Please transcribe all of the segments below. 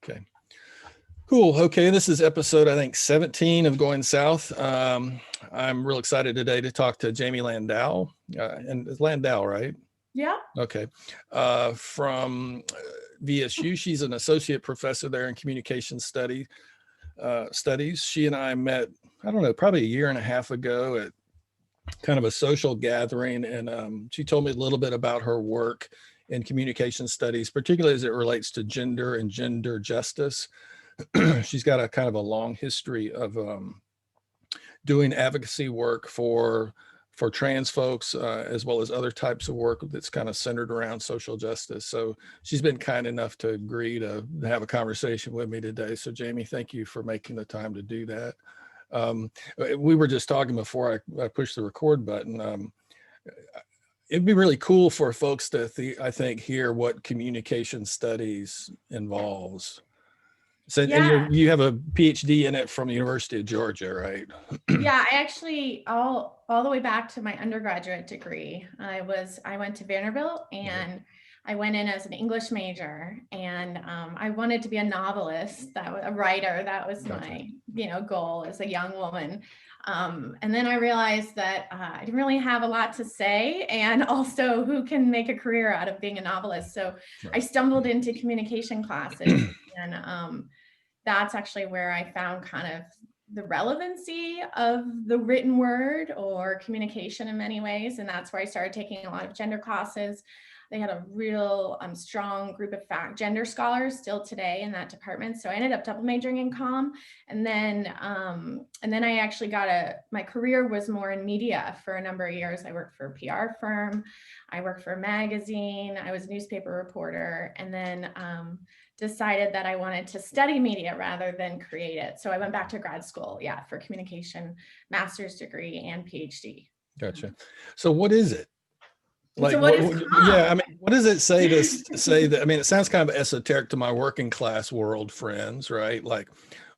Okay. Cool. Okay. This is episode, I think, 17 of Going South. I'm real excited today to talk to Jamie Landau. And it's Landau, right? Yeah. Okay. From VSU. She's an associate professor there in communication studies. She and I met, I don't know, probably a year and a half ago at kind of a social gathering. And she told me a little bit about her work in communication studies, particularly as it relates to gender and gender justice. She's got a kind of a long history of doing advocacy work for trans folks, as well as other types of work that's kind of centered around social justice. So she's been kind enough to agree to have a conversation with me today. So Jamie, thank you for making the time to do that. We were just talking before I pushed the record button. It'd be really cool for folks to, I think, hear what communication studies involves. So Yeah. and you have a PhD in it from the University of Georgia, right? Yeah, I actually all the way back to my undergraduate degree. I went to Vanderbilt and I went in as an English major, and I wanted to be a novelist, a writer. That was my goal as a young woman. And then I realized that I didn't really have a lot to say, and also who can make a career out of being a novelist. So I stumbled into communication classes, and that's actually where I found kind of the relevancy of the written word or communication in many ways. And that's where I started taking a lot of gender classes. They had a real strong group of gender scholars still today in that department. So I ended up double majoring in comm. And then I actually my career was more in media for a number of years. I worked for a PR firm. I worked for a magazine. I was a newspaper reporter. And then decided that I wanted to study media rather than create it. So I went back to grad school, for communication, master's degree and PhD. Gotcha. So what is it? Like, so what is comm? Yeah, I mean, what does it say to say that? I mean, it sounds kind of esoteric to my working class world friends, right? Like,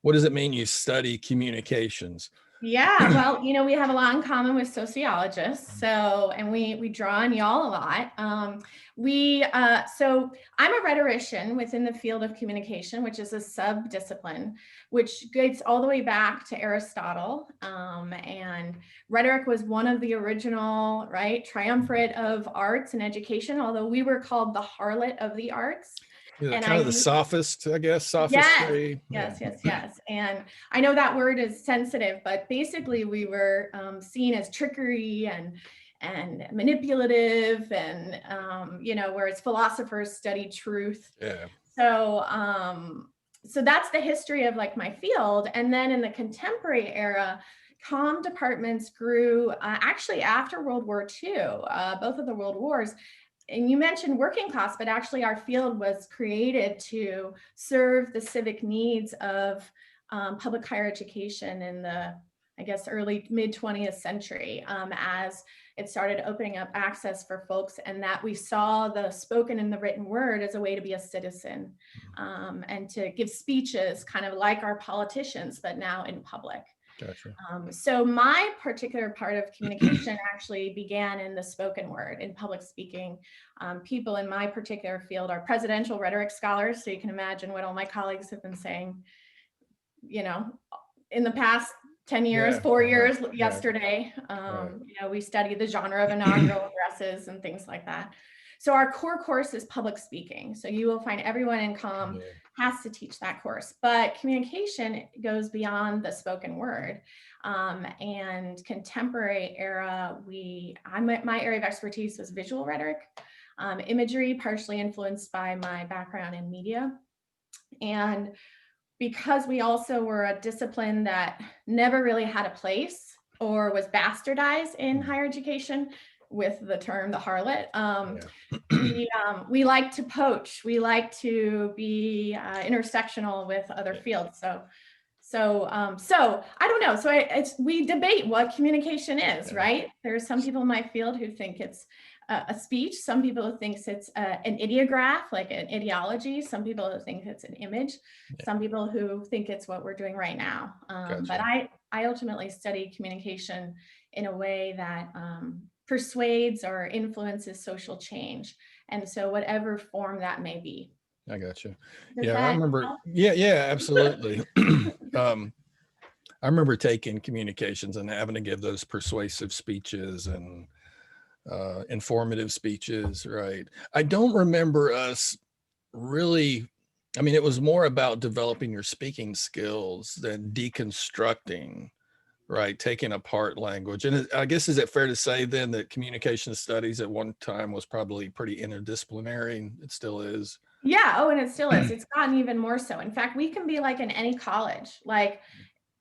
what does it mean you study communications? Yeah, well, we have a lot in common with sociologists. So, and we draw on y'all a lot. So I'm a rhetorician within the field of communication, which is a sub-discipline, which dates all the way back to Aristotle. And rhetoric was one of the original, triumvirate of arts and education, although we were called the harlot of the arts. Yeah, and kind of the sophist, I guess, sophistry. Yes. And I know that word is sensitive, but basically we were seen as trickery and manipulative, and whereas philosophers study truth. Yeah. So that's the history of my field. And then in the contemporary era, comm departments grew actually after World War II, both of the world wars. And you mentioned working class, but actually our field was created to serve the civic needs of public higher education in the, early mid 20th century, as it started opening up access for folks, and that we saw the spoken and the written word as a way to be a citizen, and to give speeches kind of like our politicians, but now in public. Gotcha. So my particular part of communication actually began in the spoken word, in public speaking. People in my particular field are presidential rhetoric scholars. So you can imagine what all my colleagues have been saying, in the past 10 years, 4 years, yesterday. We study the genre of inaugural addresses and things like that. So our core course is public speaking. So you will find everyone in comm has to teach that course, but communication goes beyond the spoken word. And contemporary era, my area of expertise was visual rhetoric, imagery, partially influenced by my background in media. And because we also were a discipline that never really had a place or was bastardized in higher education, with the term the harlot, we like to poach. We like to be intersectional with other fields. So I don't know. So we debate what communication is, right? There's some people in my field who think it's a speech. Some people think it's an ideograph, like an ideology. Some people think it's an image. Some people who think it's what we're doing right now. But I ultimately study communication in a way that persuades or influences social change. And so whatever form that may be. I got you. Does Yeah, I that remember. help? Yeah, absolutely. I remember taking communications and having to give those persuasive speeches and informative speeches, right? I don't remember us really, I mean, it was more about developing your speaking skills than deconstructing, right? Taking apart language. And I guess, is it fair to say then that communication studies at one time was probably pretty interdisciplinary? It still is. Yeah. Oh, and it still is. It's gotten even more so. In fact, we can be like in any college. Like,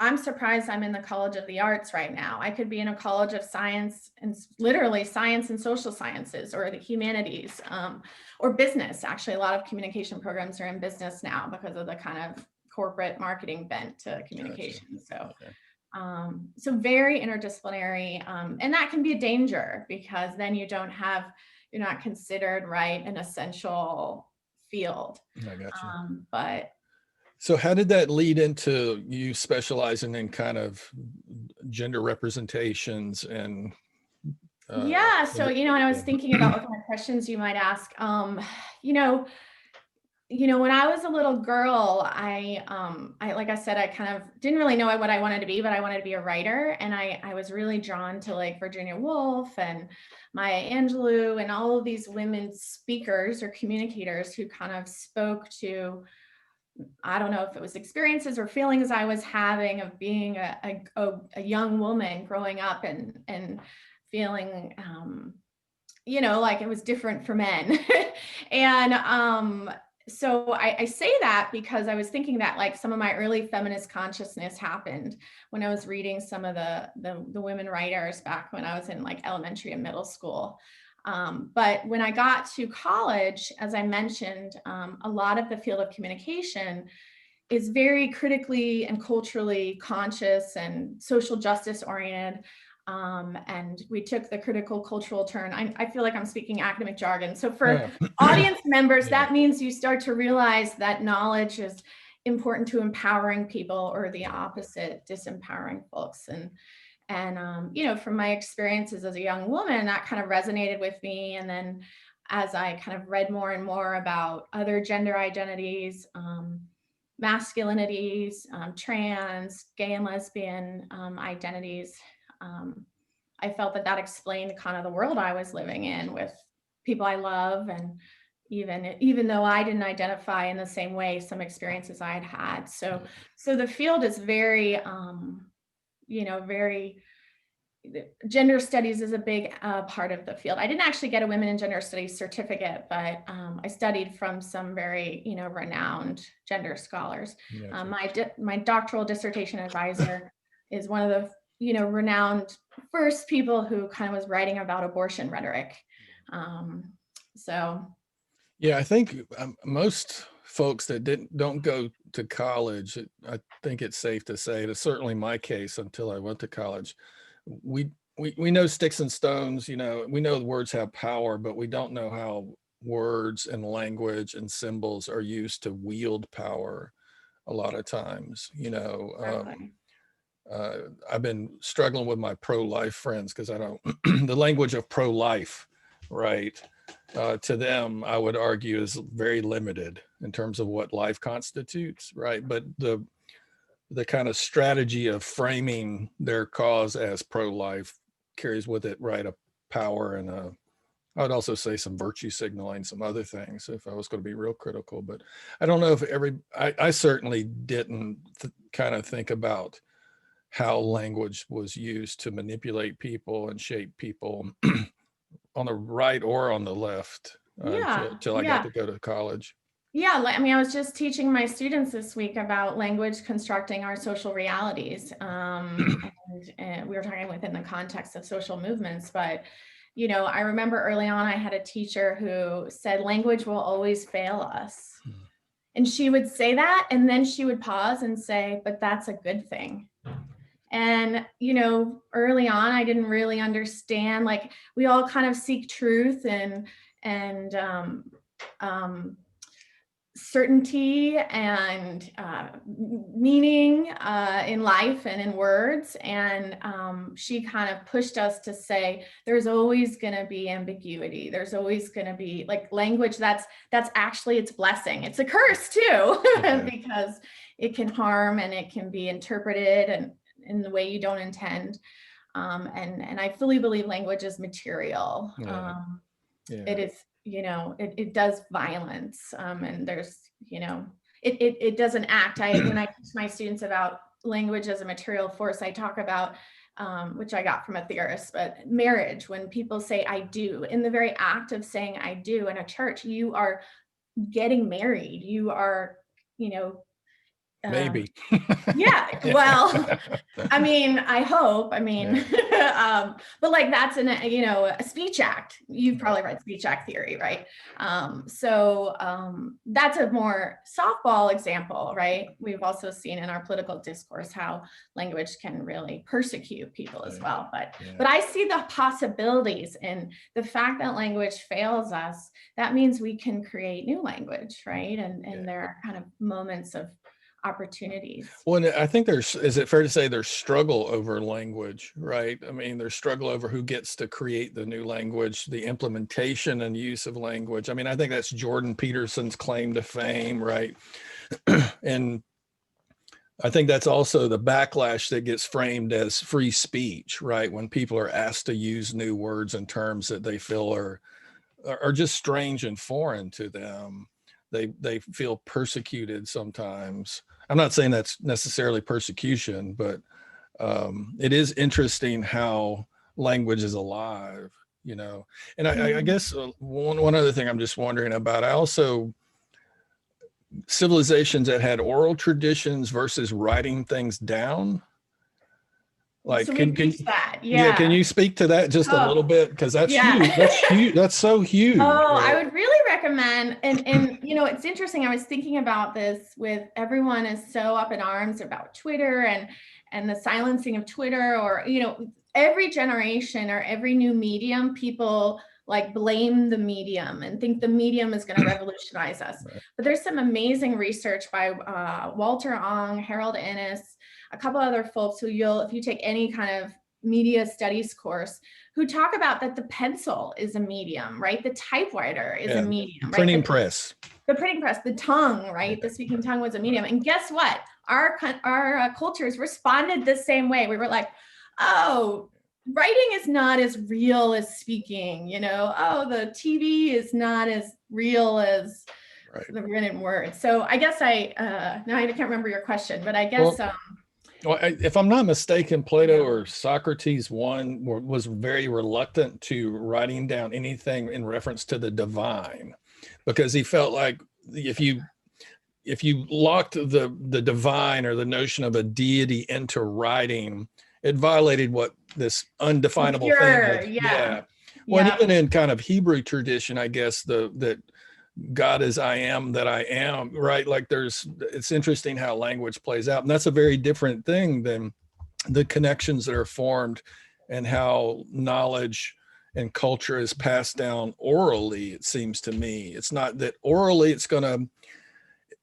I'm surprised I'm in the College of the Arts right now. I could be in a college of science and literally science and social sciences, or the humanities, or business. Actually, a lot of communication programs are in business now because of the kind of corporate marketing bent to communication. Gotcha. So, so very interdisciplinary, and that can be a danger because then you're not considered, right, an essential field. I got you. But So how did that lead into you specializing in kind of gender representations and yeah, so when I was thinking about what kind of questions you might ask, you know, when I was a little girl, I like I said, I kind of didn't really know what I wanted to be, but I wanted to be a writer, and I was really drawn to like Virginia Woolf and Maya Angelou and all of these women speakers or communicators who kind of spoke to, I don't know if it was experiences or feelings I was having of being a young woman growing up and feeling, like it was different for men. And so I say that because I was thinking that like some of my early feminist consciousness happened when I was reading some of the women writers back when I was in like elementary and middle school. But when I got to college, as I mentioned, a lot of the field of communication is very critically and culturally conscious and social justice oriented. And we took the critical cultural turn. I feel like I'm speaking academic jargon. So for audience members, that means you start to realize that knowledge is important to empowering people, or the opposite, disempowering folks. And from my experiences as a young woman, that kind of resonated with me. And then as I kind of read more and more about other gender identities, masculinities, trans, gay and lesbian identities, I felt that explained kind of the world I was living in with people I love. And even though I didn't identify in the same way, some experiences I had had. So the field is very, very, gender studies is a big part of the field. I didn't actually get a women in gender studies certificate, but I studied from some very, renowned gender scholars. My doctoral dissertation advisor is one of the, renowned first people who kind of was writing about abortion rhetoric. Yeah, I think most folks that don't go to college, I think it's safe to say, it's certainly my case until I went to college, we know sticks and stones, we know the words have power, but we don't know how words and language and symbols are used to wield power a lot of times. I've been struggling with my pro-life friends because I don't, the language of pro-life, right? To them, I would argue is very limited in terms of what life constitutes, right? But the kind of strategy of framing their cause as pro-life carries with it, right, a power and I would also say some virtue signaling, some other things if I was going to be real critical. But I don't know if I certainly didn't kind of think about how language was used to manipulate people and shape people on the right or on the left till I got to go to college. Yeah, I was just teaching my students this week about language constructing our social realities. And we were talking within the context of social movements, but, I remember early on, I had a teacher who said, language will always fail us. And she would say that, and then she would pause and say, but that's a good thing. And, early on, I didn't really understand, like we all kind of seek truth and certainty and meaning in life and in words. And she kind of pushed us to say, there's always going to be ambiguity. There's always going to be like language that's actually its blessing. It's a curse too, because it can harm and it can be interpreted and in the way you don't intend. And I fully believe language is material. It is, it does violence, and there's, it doesn't act. When I teach my students about language as a material force, I talk about, which I got from a theorist, but marriage, when people say I do, in the very act of saying I do in a church, you are getting married. You are, maybe. Yeah, well, I mean, I hope, but like that's a speech act. You've probably read speech act theory, right? So that's a more softball example, right? We've also seen in our political discourse how language can really persecute people as well. But I see the possibilities in the fact that language fails us. That means we can create new language, right? And there are kind of moments of opportunities. Well, I think is it fair to say there's struggle over language, right? I mean, there's struggle over who gets to create the new language, the implementation and use of language. I mean, I think that's Jordan Peterson's claim to fame, right? And I think that's also the backlash that gets framed as free speech, right? When people are asked to use new words and terms that they feel are just strange and foreign to them. They feel persecuted sometimes. I'm not saying that's necessarily persecution, but it is interesting how language is alive, And I guess one other thing I'm just wondering about, civilizations that had oral traditions versus writing things down. Like, so can you speak to that just a little bit? Because that's huge. That's huge. That's so huge. I would really recommend, and it's interesting. I was thinking about this with everyone is so up in arms about Twitter and the silencing of Twitter, or every generation or every new medium, people like blame the medium and think the medium is going to revolutionize us. Right. But there's some amazing research by Walter Ong, Harold Innis, a couple other folks who if you take any kind of media studies course, who talk about that the pencil is a medium, right? The typewriter is a medium, printing right? press. The printing press, the tongue, right? The speaking tongue was a medium. And guess what? Our cultures responded the same way. We were like, oh, writing is not as real as speaking, oh, the TV is not as real as the written word. So I guess now I can't remember your question, but I guess... Well, if I'm not mistaken, Plato or Socrates was very reluctant to writing down anything in reference to the divine, because he felt like if you locked the divine or the notion of a deity into writing, it violated what this undefinable thing. Well, and even in kind of Hebrew tradition, I guess that God is I am that I am, right? Like it's interesting how language plays out. And that's a very different thing than the connections that are formed and how knowledge and culture is passed down orally, it seems to me. It's not that orally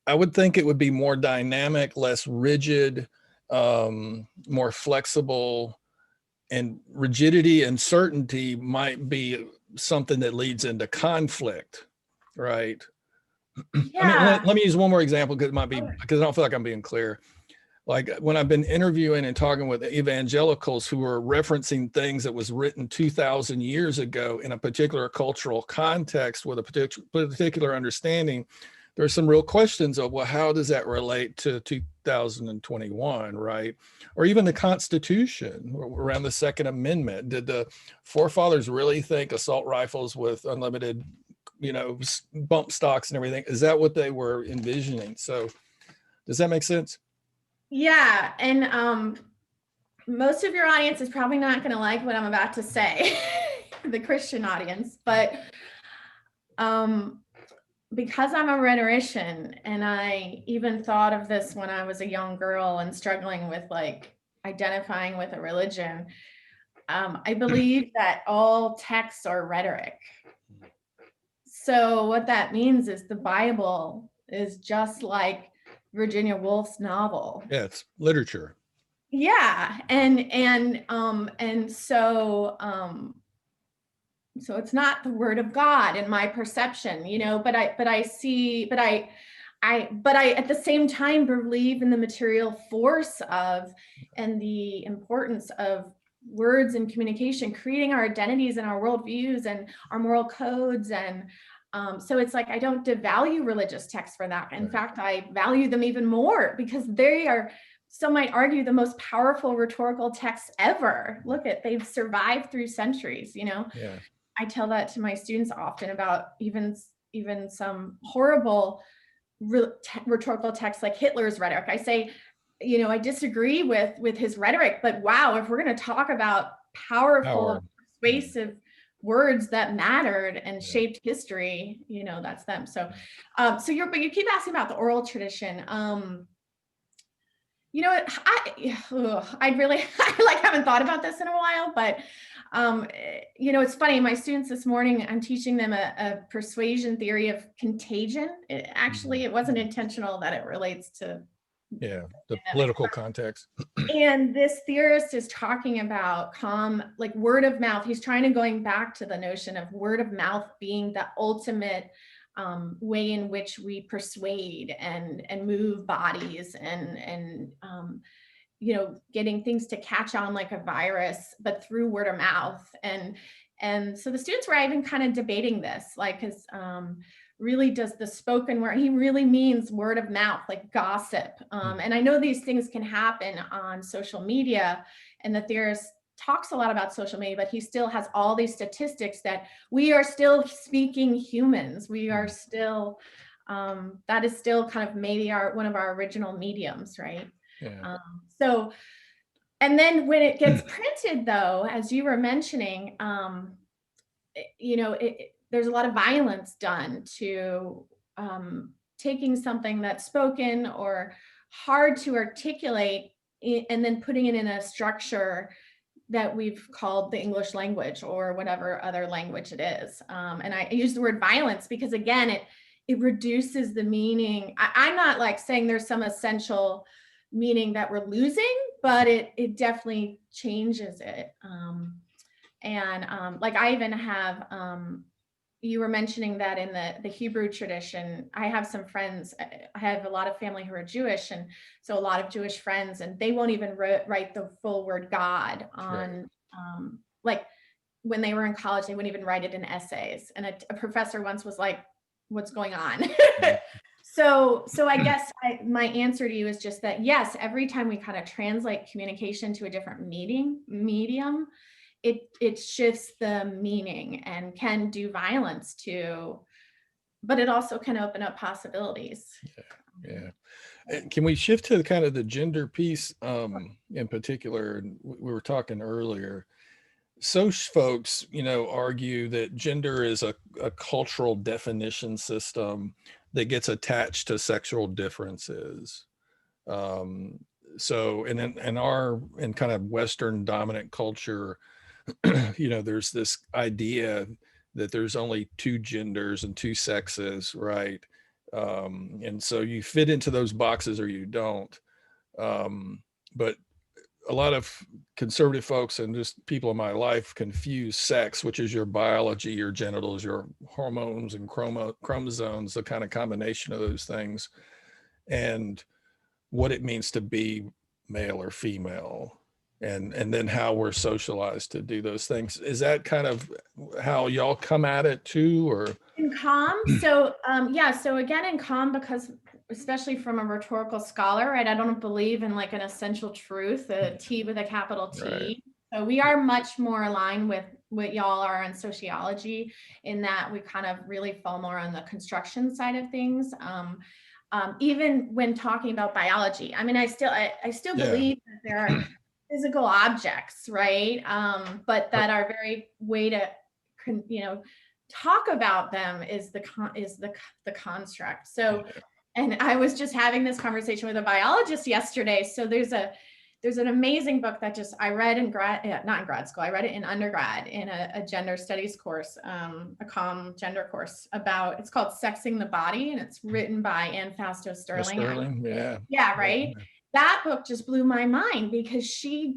I would think it would be more dynamic, less rigid, more flexible, and rigidity and certainty might be something that leads into conflict. Right. Yeah. Let me use one more example because I don't feel like I'm being clear. Like when I've been interviewing and talking with evangelicals who are referencing things that was written 2,000 years ago in a particular cultural context with a particular understanding, there's some real questions of, well, how does that relate to 2021, right? Or even the Constitution around the Second Amendment. Did the forefathers really think assault rifles with unlimited bump stocks and everything, is that what they were envisioning? So does that make sense? Yeah. And most of your audience is probably not going to like what I'm about to say, the Christian audience, but because I'm a rhetorician, and I even thought of this when I was a young girl and struggling with like identifying with a religion, I believe that all texts are rhetoric. So what that means is the Bible is just like Virginia Woolf's novel. Yeah, it's literature. Yeah, and so it's not the word of God in my perception, you know, but I at the same time believe in the material force of and the importance of words and communication, creating our identities and our worldviews and our moral codes. And so it's like, I don't devalue religious texts for that. In fact, I value them even more because they are, some might argue, the most powerful rhetorical texts ever. Look at, they've survived through centuries, you know. Yeah. I tell that to my students often about even some horrible rhetorical texts like Hitler's rhetoric. I say, you know, I disagree with his rhetoric, but wow, if we're going to talk about powerful, persuasive words that mattered and shaped history, you know, that's them. So, but you keep asking about the oral tradition. You know what, I haven't thought about this in a while, but you know, it's funny, my students this morning, I'm teaching them a persuasion theory of contagion. It wasn't intentional that it relates to the political context. And this theorist is talking about like word of mouth. He's trying to going back to the notion of word of mouth being the ultimate way in which we persuade and move bodies and you know, getting things to catch on like a virus, but through word of mouth. And so the students were even kind of debating this, like, because really does the spoken word, he really means word of mouth, like gossip. And I know these things can happen on social media, and the theorist talks a lot about social media, but he still has all these statistics that we are still speaking humans. We are still, that is still kind of maybe one of our original mediums, right? Yeah. So, and then when it gets printed though, as you were mentioning, you know, there's a lot of violence done to taking something that's spoken or hard to articulate and then putting it in a structure that we've called the English language or whatever other language it is. And I use the word violence because again, it reduces the meaning. I'm not like saying there's some essential meaning that we're losing, but it definitely changes it. Like I even have, you were mentioning that in the Hebrew tradition, I have some friends, I have a lot of family who are Jewish, and so a lot of Jewish friends, and they won't even write the full word God on, like when they were in college, they wouldn't even write it in essays. And a professor once was like, what's going on? So I guess my answer to you is just that, yes, every time we kind of translate communication to a different medium, it shifts the meaning and can do violence to, but it also can open up possibilities. Yeah. Can we shift to kind of the gender piece in particular? We were talking earlier. So folks, you know, argue that gender is a cultural definition system that gets attached to sexual differences. So in kind of Western dominant culture, you know, there's this idea that there's only two genders and two sexes, right? And so you fit into those boxes or you don't. But a lot of conservative folks and just people in my life confuse sex, which is your biology, your genitals, your hormones and chromosomes, the kind of combination of those things, and what it means to be male or female, and then how we're socialized to do those things. Is that kind of how y'all come at it too, or? In COM, so so again in COM, because especially from a rhetorical scholar, right, I don't believe in like an essential truth, a T with a capital T. Right. So we are much more aligned with what y'all are in sociology, in that we kind of really fall more on the construction side of things. Even when talking about biology, I mean, I still believe that there are physical objects, right? But that our very way to, you know, talk about them is the construct. So, and I was just having this conversation with a biologist yesterday. So there's there's an amazing book that I read in not in grad school. I read it in undergrad in a gender studies course, a comm gender course it's called Sexing the Body, and it's written by Anne Fausto Sterling. Yeah, right. Yeah. That book just blew my mind because she's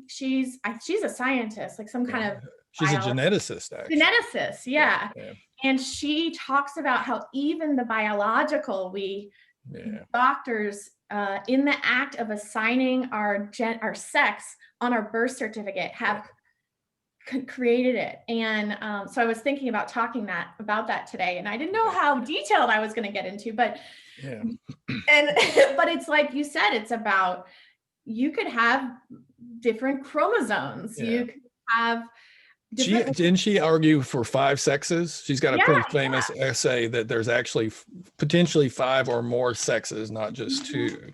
a scientist, like some kind of she's a geneticist, actually. Geneticist, yeah. And she talks about how even the biological, doctors in the act of assigning our sex on our birth certificate have created it. And so I was thinking about talking about that today, and I didn't know how detailed I was going to get into, but but it's like you said, it's about, you could have different chromosomes. You could have didn't she argue for 5 sexes? She's got a pretty famous essay that there's actually potentially 5 or more sexes, not just 2.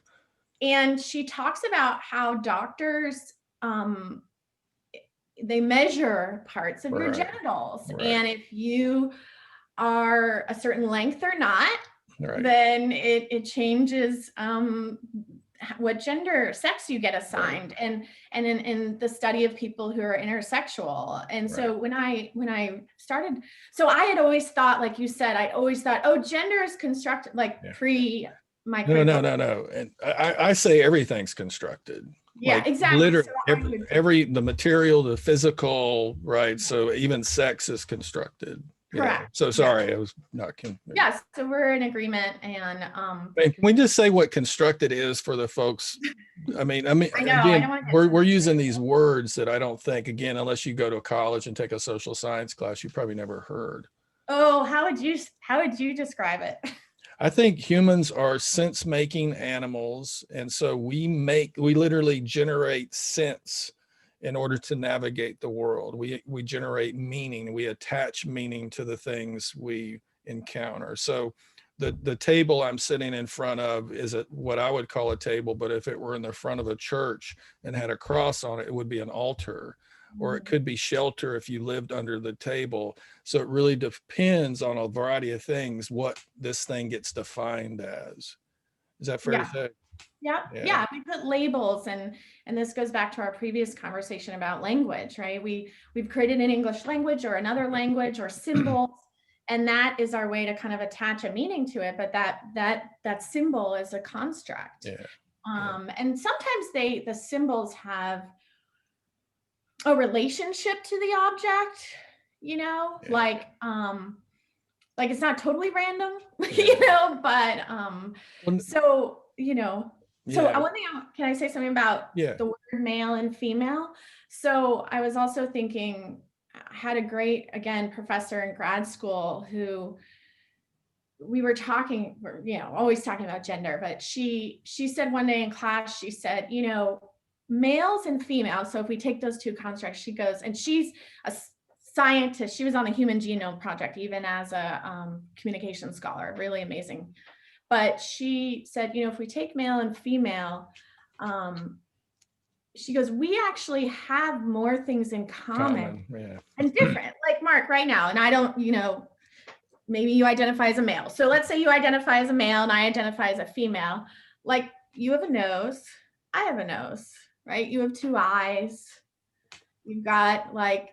And she talks about how doctors, they measure parts of your genitals. And if you are a certain length or not, then it changes what gender sex you get assigned, and in the study of people who are intersexual. And so when I started, so I had always thought, like you said, I always thought, oh, gender is constructed, like pre my no, and I say everything's constructed. Exactly. Literally, the material, the physical, right? So even sex is constructed. Correct. So sorry, I was not. Yes, so we're in agreement, and can we just say what constructed is for the folks? I mean, again, we're using these words that I don't think, again, unless you go to a college and take a social science class, you probably never heard. Oh, how would you describe it? I think humans are sense-making animals, and so we literally generate sense in order to navigate the world. We generate meaning. We attach meaning to the things we encounter. So the table I'm sitting in front of is what I would call a table, but if it were in the front of a church and had a cross on it, it would be an altar, or it could be shelter if you lived under the table. So it really depends on a variety of things what this thing gets defined as. Is that fair to say? Yeah, we put labels, and this goes back to our previous conversation about language, right? We've created an English language or another language or symbols, and that is our way to kind of attach a meaning to it. But that symbol is a construct. And sometimes the symbols have a relationship to the object, like it's not totally random, but so one thing, can I say something about the word male and female? So I was also thinking, I had a great, again, professor in grad school who we were talking, always talking about gender, but she said one day in class, she said, males and females. So if we take those two constructs, she goes, and she's a scientist. She was on the Human Genome Project, even as a communication scholar, really amazing. But she said, if we take male and female, she goes, we actually have more things in common and different. Like Mark right now, and I don't, maybe you identify as a male. So let's say you identify as a male and I identify as a female. Like, you have a nose, I have a nose, right? You have 2 eyes. You've got like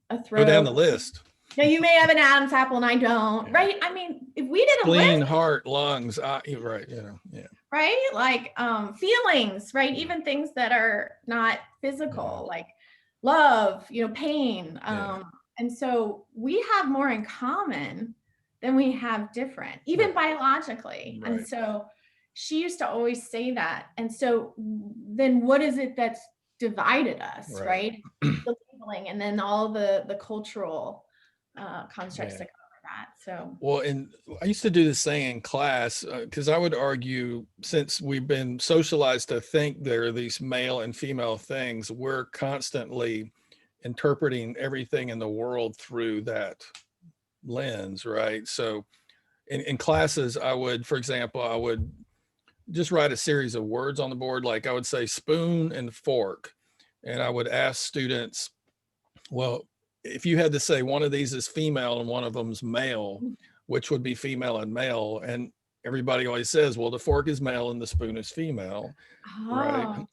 a throat. Go down the list. Now you may have an Adam's apple and I don't, right? I mean, if we did a spleen, list, heart, lungs, right? Right? Like feelings, right? Even things that are not physical, like love, pain. And so we have more in common than we have different, even biologically. Right. And so she used to always say that. And so then what is it that's divided us, right? The labeling, and then all the cultural constructs that cover that. So and I used to do this thing in class because I would argue, since we've been socialized to think there are these male and female things, we're constantly interpreting everything in the world through that lens, right? So in classes, for example, I would just write a series of words on the board. Like I would say spoon and fork, and I would ask students, well, if you had to say one of these is female and one of them's male, which would be female and male? And everybody always says, well, the fork is male and the spoon is female, right?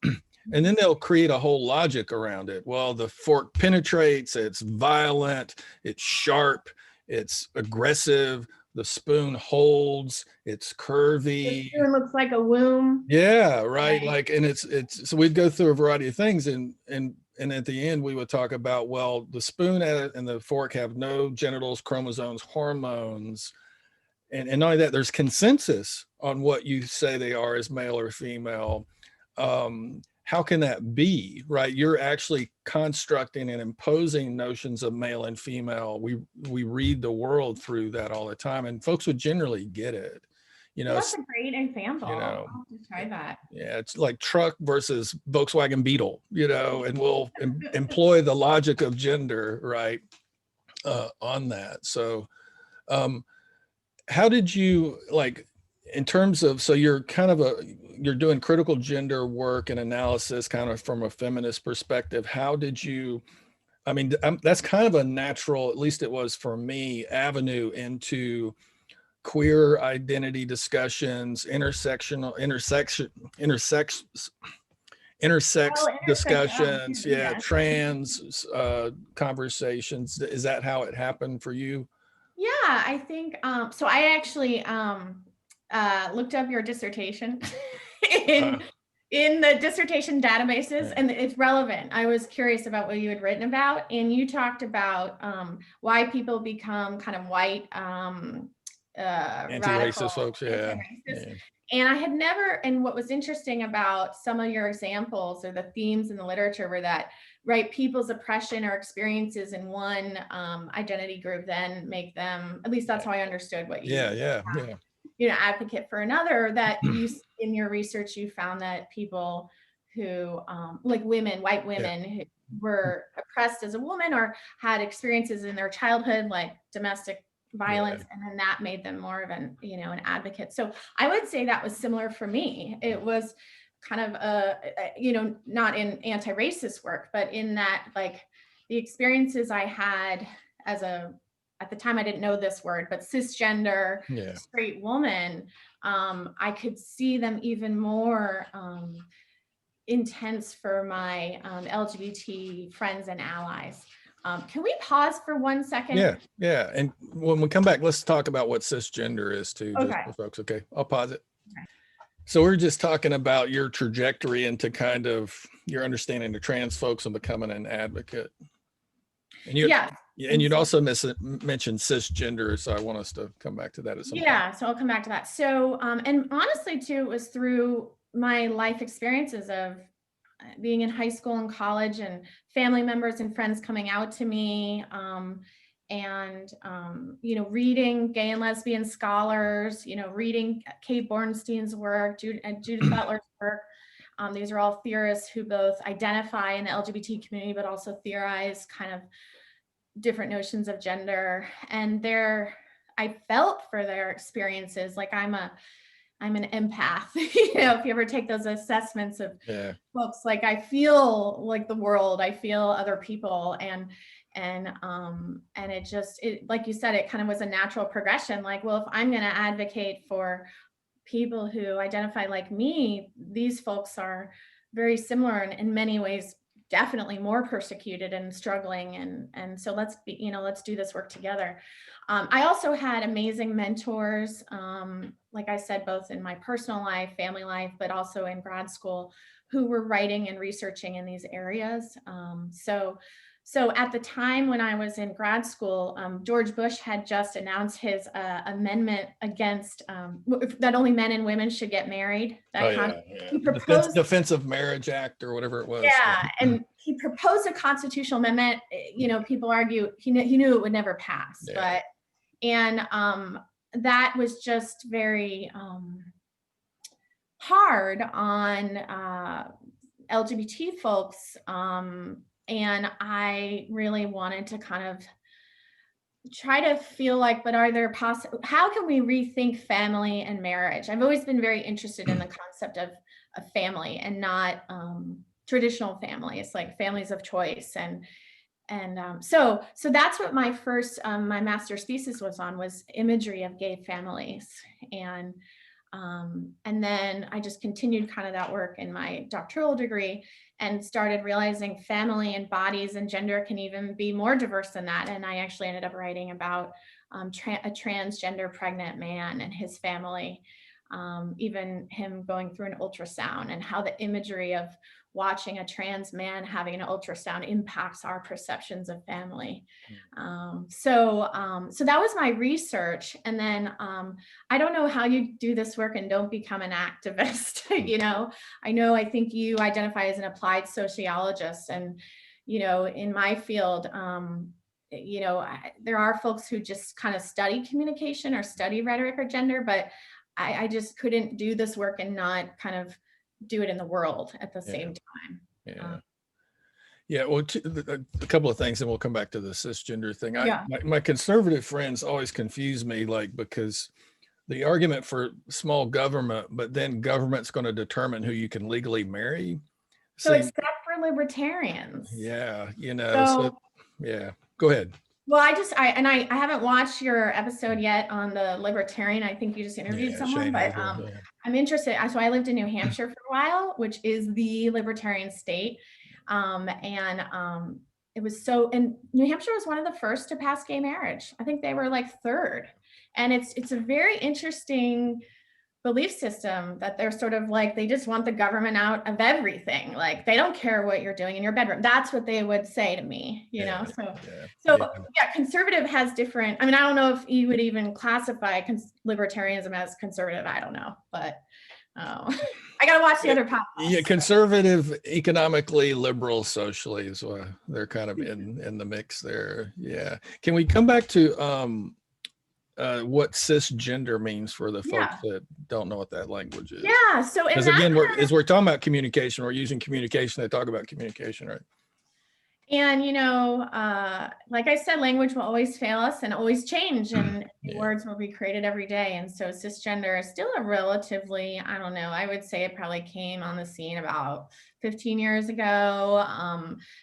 And then they'll create a whole logic around it. Well, the fork penetrates, it's violent, it's sharp, it's aggressive, the spoon holds, it's curvy. The spoon looks like a womb. Yeah, right. Like, and it's so we'd go through a variety of things, and at the end we would talk about, well, the spoon and the fork have no genitals, chromosomes, hormones. And not only that, there's consensus on what you say they are as male or female. How can that be, right? You're actually constructing and imposing notions of male and female. We read the world through that all the time, and folks would generally get it. You know, that's a great example. You know, I'll have to try that. Yeah, it's like truck versus Volkswagen Beetle, you know, and we'll employ the logic of gender, right, on that. So, how did you, like, in terms of, so you're kind of you're doing critical gender work and analysis kind of from a feminist perspective. How did you, I mean, that's kind of a natural, at least it was for me, avenue into queer identity discussions, intersex discussions, yeah, trans conversations. Is that how it happened for you? Yeah, I think so. I actually looked up your dissertation in the dissertation databases, and it's relevant. I was curious about what you had written about, and you talked about why people become kind of white anti-racist folks, yeah. And I had never, and what was interesting about some of your examples or the themes in the literature were that, right, people's oppression or experiences in one identity group then make them, at least that's how I understood what you you know, advocate for another, that you, in your research, you found that people who, like women, white women who were oppressed as a woman or had experiences in their childhood, like domestic violence, and then that made them more of an, you know, an advocate. So I would say that was similar for me. It was kind of you know, not in anti-racist work, but in that, like, the experiences I had as at the time I didn't know this word, but cisgender straight woman, I could see them even more intense for my LGBT friends and allies. Can we pause for 1 second? Yeah. And when we come back, let's talk about what cisgender is too, just for folks. Okay, I'll pause it. Okay. So we're just talking about your trajectory into kind of your understanding of trans folks and becoming an advocate. And you'd also mentioned cisgender, so I want us to come back to that at some point. So I'll come back to that. So, and honestly too, it was through my life experiences of being in high school and college and family members and friends coming out to me, and you know, reading gay and lesbian scholars, you know, reading Kate Bornstein's work, Judith Butler's work. These are all theorists who both identify in the LGBT community, but also theorize kind of different notions of gender. And I felt for their experiences, like I'm an empath, you know, if you ever take those assessments of folks, like I feel like the world, I feel other people, and it like you said, it kind of was a natural progression. Like, well, if I'm going to advocate for people who identify like me, these folks are very similar and in many ways definitely more persecuted and struggling, and so let's do this work together. I also had amazing mentors, like I said, both in my personal life, family life, but also in grad school, who were writing and researching in these areas. So at the time when I was in grad school, George Bush had just announced his amendment against that only men and women should get married. He proposed Defense of Marriage Act or whatever it was. And he proposed a constitutional amendment. You know, people argue he knew it would never pass, but that was just very hard on LGBT folks. And I really wanted to kind of try to feel like, but are there how can we rethink family and marriage? I've always been very interested in the concept of a family and not traditional families, like families of choice. So that's what my first, my master's thesis was on, was imagery of gay families. And And then I just continued kind of that work in my doctoral degree and started realizing family and bodies and gender can even be more diverse than that. And I actually ended up writing about a transgender pregnant man and his family, even him going through an ultrasound, and how the imagery of watching a trans man having an ultrasound impacts our perceptions of family. So that was my research. And then I don't know how you do this work and don't become an activist. I think you identify as an applied sociologist, and in my field, there are folks who just kind of study communication or study rhetoric or gender, but I just couldn't do this work and not kind of do it in the world at the same time. Yeah. Well, a couple of things, and we'll come back to the cisgender thing. Yeah. My conservative friends always confuse me, because the argument for small government, but then government's going to determine who you can legally marry. So except for libertarians. Yeah. Yeah. Go ahead. Well, I haven't watched your episode yet on the libertarian. I think you just interviewed someone, Shane, but I'm interested. So I lived in New Hampshire for a while, which is the libertarian state. It was and New Hampshire was one of the first to pass gay marriage. I think they were like third. And it's a very interesting belief system that they're sort of like, they just want the government out of everything. Like, they don't care what you're doing in your bedroom. That's what they would say to me, So conservative has different, I don't know if you would even classify libertarianism as conservative. I don't know, but I got to watch the other podcasts. Yeah, conservative, economically, liberal, socially is what they're kind of in the mix there. Yeah. Can we come back to what cisgender means for the folks that don't know what that language is? Yeah. So because again, we're talking about communication, we're using communication to talk about communication, right? And, like I said, language will always fail us and always change, and words will be created every day. And so cisgender is still a relatively, I don't know, I would say it probably came on the scene about 15 years ago.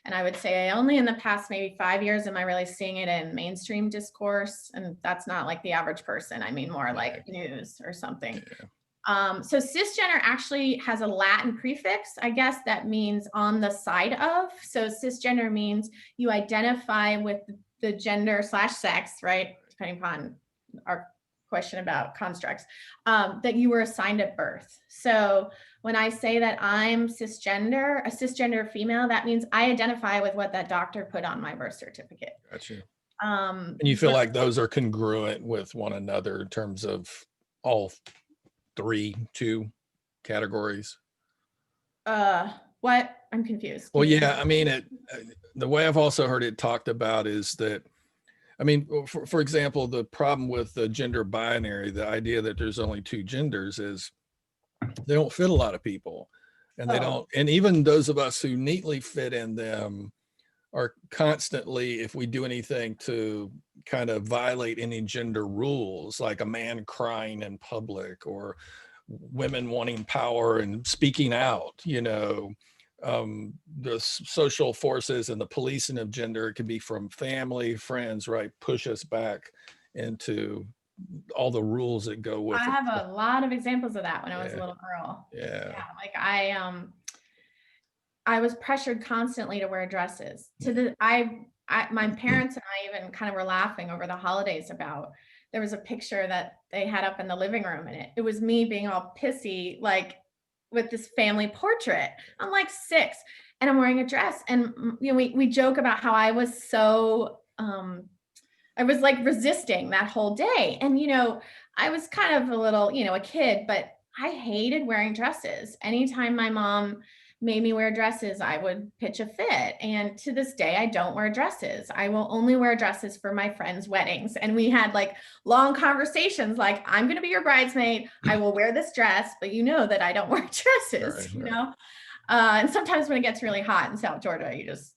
And I would say only in the past maybe 5 years am I really seeing it in mainstream discourse. And that's not like the average person. I mean, more like news or something. Yeah. So cisgender actually has a Latin prefix, I guess, that means on the side of. So cisgender means you identify with the gender / sex, right? Depending upon our question about constructs, that you were assigned at birth. So when I say that I'm a cisgender female, that means I identify with what that doctor put on my birth certificate. Gotcha. And you feel like those are congruent with one another in terms of all two categories? What? I'm confused. Well, yeah, the way I've also heard it talked about is that, for example, the problem with the gender binary, the idea that there's only two genders, is they don't fit a lot of people, and they don't, and even those of us who neatly fit in them are constantly, if we do anything to kind of violate any gender rules, like a man crying in public or women wanting power and speaking out, the social forces and the policing of gender, it can be from family, friends, right, push us back into all the rules that go with it. I have a lot of examples of that when I was a little girl. Like I was pressured constantly to wear dresses. My parents and I even kind of were laughing over the holidays about, there was a picture that they had up in the living room, and it was me being all pissy, like with this family portrait. I'm like 6 and I'm wearing a dress. And we joke about how I was so, I was like resisting that whole day. And, I was kind of a little, a kid, but I hated wearing dresses. Anytime my mom made me wear dresses, I would pitch a fit. And to this day, I don't wear dresses. I will only wear dresses for my friends' weddings. And we had like long conversations, like, I'm going to be your bridesmaid. I will wear this dress, but that I don't wear dresses, and sometimes when it gets really hot in South Georgia, you just,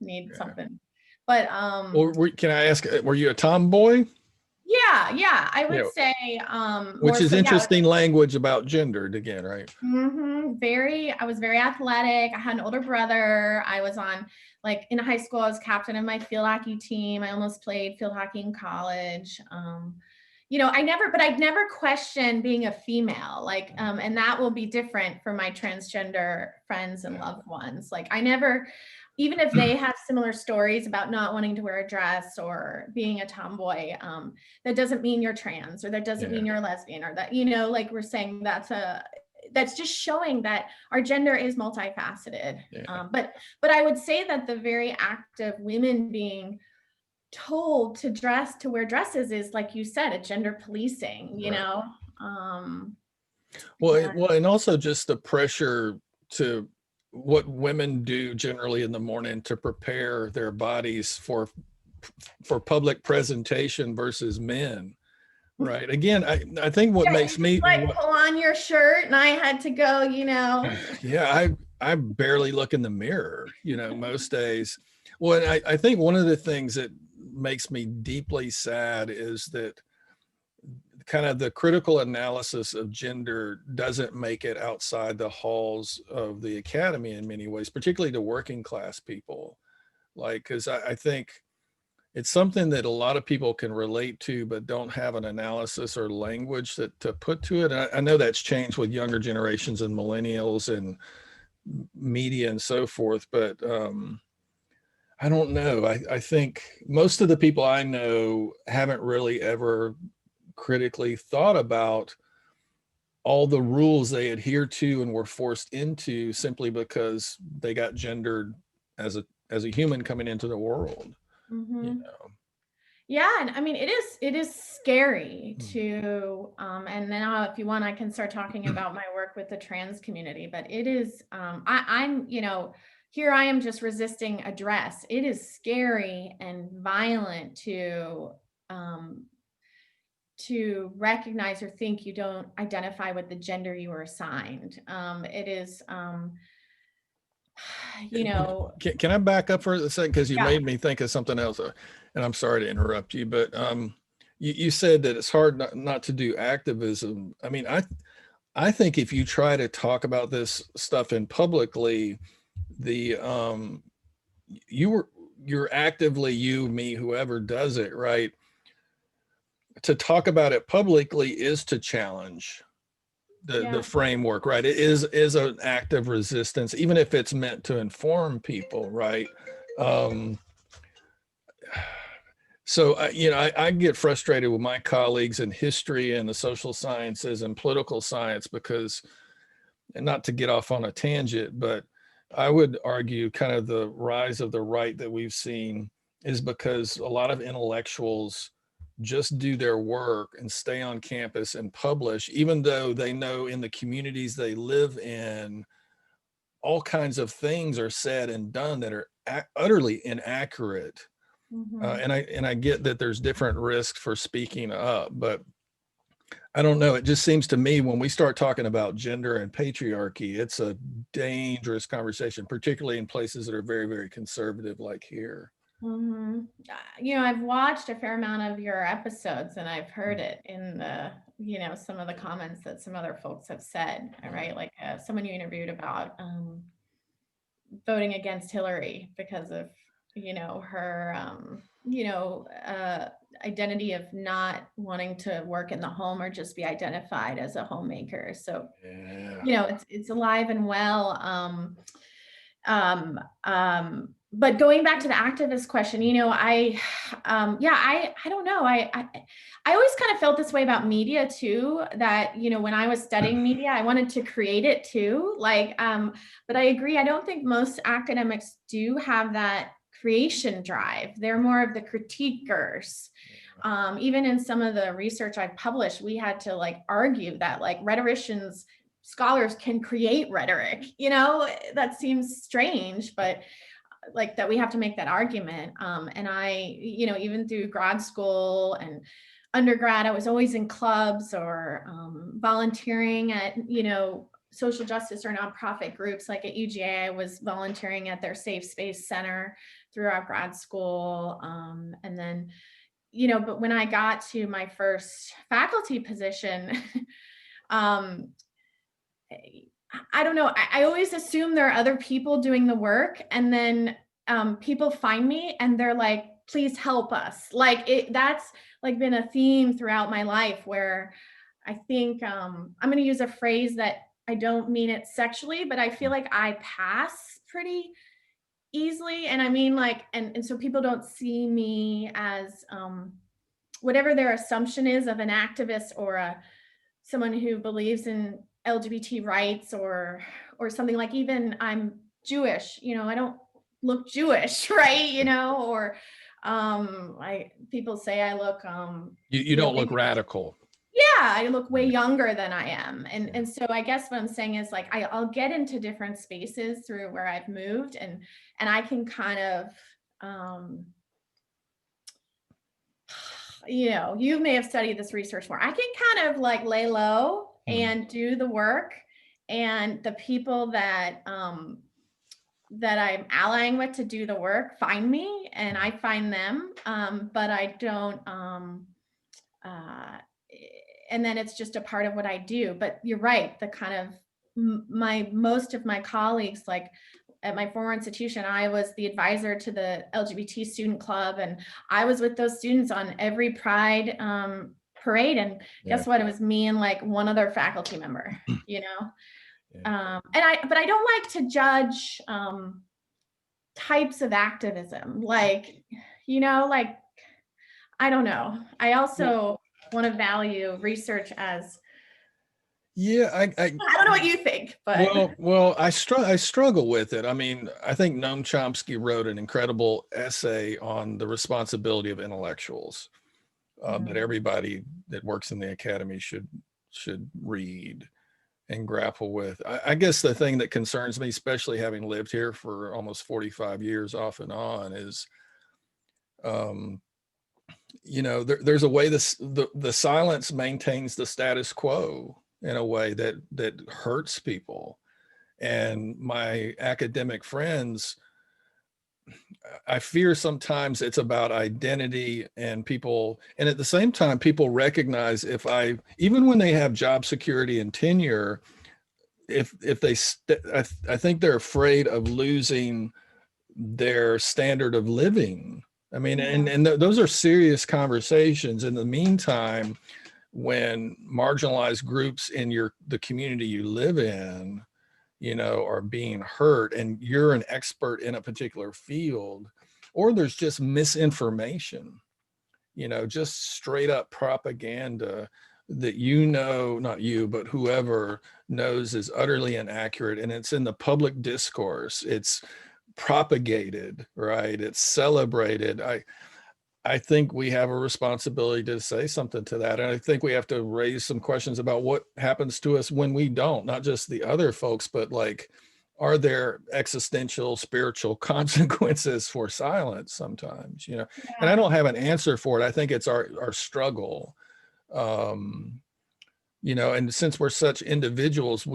need something. But, can I ask, were you a tomboy? Yeah, I would say, which is interesting language about gendered again, right? I was very athletic. I had an older brother. I was on, like, in high school, I was captain of my field hockey team. I almost played field hockey in college. I'd never question being a female, like, and that will be different for my transgender friends and loved ones. Like, I never, even if they have similar stories about not wanting to wear a dress or being a tomboy, that doesn't mean you're trans, or that doesn't mean you're a lesbian, or that, like we're saying, that's just showing that our gender is multifaceted. But I would say that the very act of women being told to wear dresses is, like you said, a gender policing, Well, and also just the pressure to what women do generally in the morning to prepare their bodies for public presentation versus men. Right. Again, I think what makes me like pull on your shirt, and I had to go, Yeah, I barely look in the mirror, most days. Well, I think one of the things that makes me deeply sad is that kind of the critical analysis of gender doesn't make it outside the halls of the academy in many ways, particularly to working class people. Like, because I think it's something that a lot of people can relate to, but don't have an analysis or language to put to it. And I know that's changed with younger generations and millennials and media and so forth, but I don't know. I think most of the people I know haven't really ever critically thought about all the rules they adhere to and were forced into simply because they got gendered as a human coming into the world. Yeah, and I mean, it is scary to, and then if you want, I can start talking about my work with the trans community, but it is, I'm, here I am just resisting a dress. It is scary and violent to recognize or think you don't identify with the gender you were assigned. It is, Can I back up for a second? Because you made me think of something else, and I'm sorry to interrupt you, but you said that it's hard not to do activism. I mean, I think if you try to talk about this stuff in publicly, you're actively, me, whoever does it, right? To talk about it publicly is to challenge the framework, right? It is an act of resistance, even if it's meant to inform people, right? So I get frustrated with my colleagues in history and the social sciences and political science because, and not to get off on a tangent, but I would argue kind of the rise of the right that we've seen is because a lot of intellectuals just do their work and stay on campus and publish, even though they know in the communities they live in, all kinds of things are said and done that are utterly inaccurate. And I get that there's different risks for speaking up, but I don't know. It just seems to me when we start talking about gender and patriarchy, it's a dangerous conversation, particularly in places that are very, very conservative like here. I've watched a fair amount of your episodes, and I've heard it in the, some of the comments that some other folks have said, right? Like someone you interviewed about voting against Hillary because of, her, identity of not wanting to work in the home or just be identified as a homemaker. So, it's alive and well. But going back to the activist question, I don't know. I always kind of felt this way about media too, that, when I was studying media, I wanted to create it too. But I agree. I don't think most academics do have that creation drive. They're more of the critiquers. Even in some of the research I've published, we had to argue that rhetoricians, scholars can create rhetoric, that seems strange, but that we have to make that argument. And I, even through grad school and undergrad, I was always in clubs or volunteering at, social justice or nonprofit groups. Like at UGA, I was volunteering at their Safe Space Center throughout grad school. And then, but when I got to my first faculty position, I don't know. I always assume there are other people doing the work, and then people find me and they're like, please help us. Like that's like been a theme throughout my life, where I think I'm going to use a phrase that I don't mean it sexually, but I feel like I pass pretty easily. And I mean, like, and so people don't see me as whatever their assumption is of an activist or someone who believes in LGBT rights or something. Like, even I'm Jewish, you know, I don't look Jewish, right? You know, or people say I look you don't look radical. Yeah, I look way younger than I am. And so I guess what I'm saying is, like, I'll get into different spaces through where I've moved, and I can kind of you know, you may have studied this research more. I can kind of like lay low and do the work, and the people that that I'm allying with to do the work find me, and I find them, but I don't and then it's just a part of what I do. But you're right, the kind of most of my colleagues, like at my former institution, I was the advisor to the LGBT student club, and I was with those students on every Pride parade. And guess what? It was me and like one other faculty member, you know? But I don't like to judge types of activism. Like, you know, like, I don't know. I also want to value research as, I don't know what you think, but well, I struggle with it. I mean, I think Noam Chomsky wrote an incredible essay on the responsibility of intellectuals that everybody that works in the academy should read and grapple with. I guess the thing that concerns me, especially having lived here for almost 45 years off and on, is you know, there's a way the silence maintains the status quo in a way that hurts people. And my academic friends, I fear sometimes it's about identity and people, and at the same time, people recognize even when they have job security and tenure, if they, I think they're afraid of losing their standard of living. I mean, and those are serious conversations. In the meantime, when marginalized groups in the community you live in, you know, are being hurt, and you're an expert in a particular field, or there's just misinformation, you know, just straight up propaganda that, you know, not you, but whoever knows is utterly inaccurate, and it's in the public discourse, it's propagated, right? It's celebrated. I think we have a responsibility to say something to that. And I think we have to raise some questions about what happens to us when we don't, not just the other folks, but like, are there existential, spiritual consequences for silence sometimes, you know? And I don't have an answer for it. I think it's our struggle, you know, and since we're such individuals,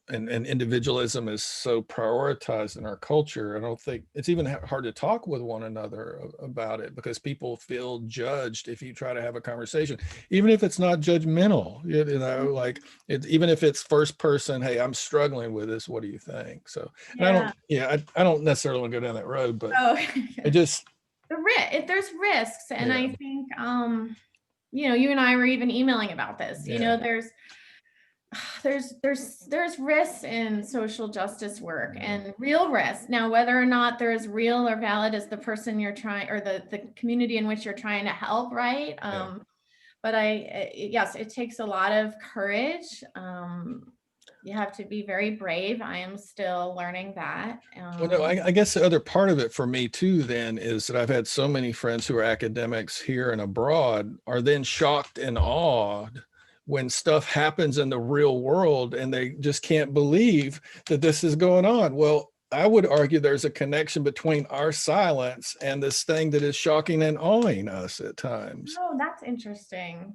and individualism is so prioritized in our culture, I don't think it's even hard to talk with one another about it, because people feel judged if you try to have a conversation, even if it's not judgmental, you know, like even if it's first person, hey, I'm struggling with this, what do you think? So I don't necessarily want to go down that road, but it just, there's risks. And I think, you know, you and I were even emailing about this, you know, there's risks in social justice work, and real risks. Now, whether or not they're as real or valid as the person you're trying, or the community in which you're trying to help, right? But yes, it takes a lot of courage. You have to be very brave. I am still learning that. Well, no, I guess the other part of it for me too, then, is that I've had so many friends who are academics here and abroad are then shocked and awed when stuff happens in the real world, and they just can't believe that this is going on. Well, I would argue there's a connection between our silence and this thing that is shocking and awing us at times. Oh, that's interesting.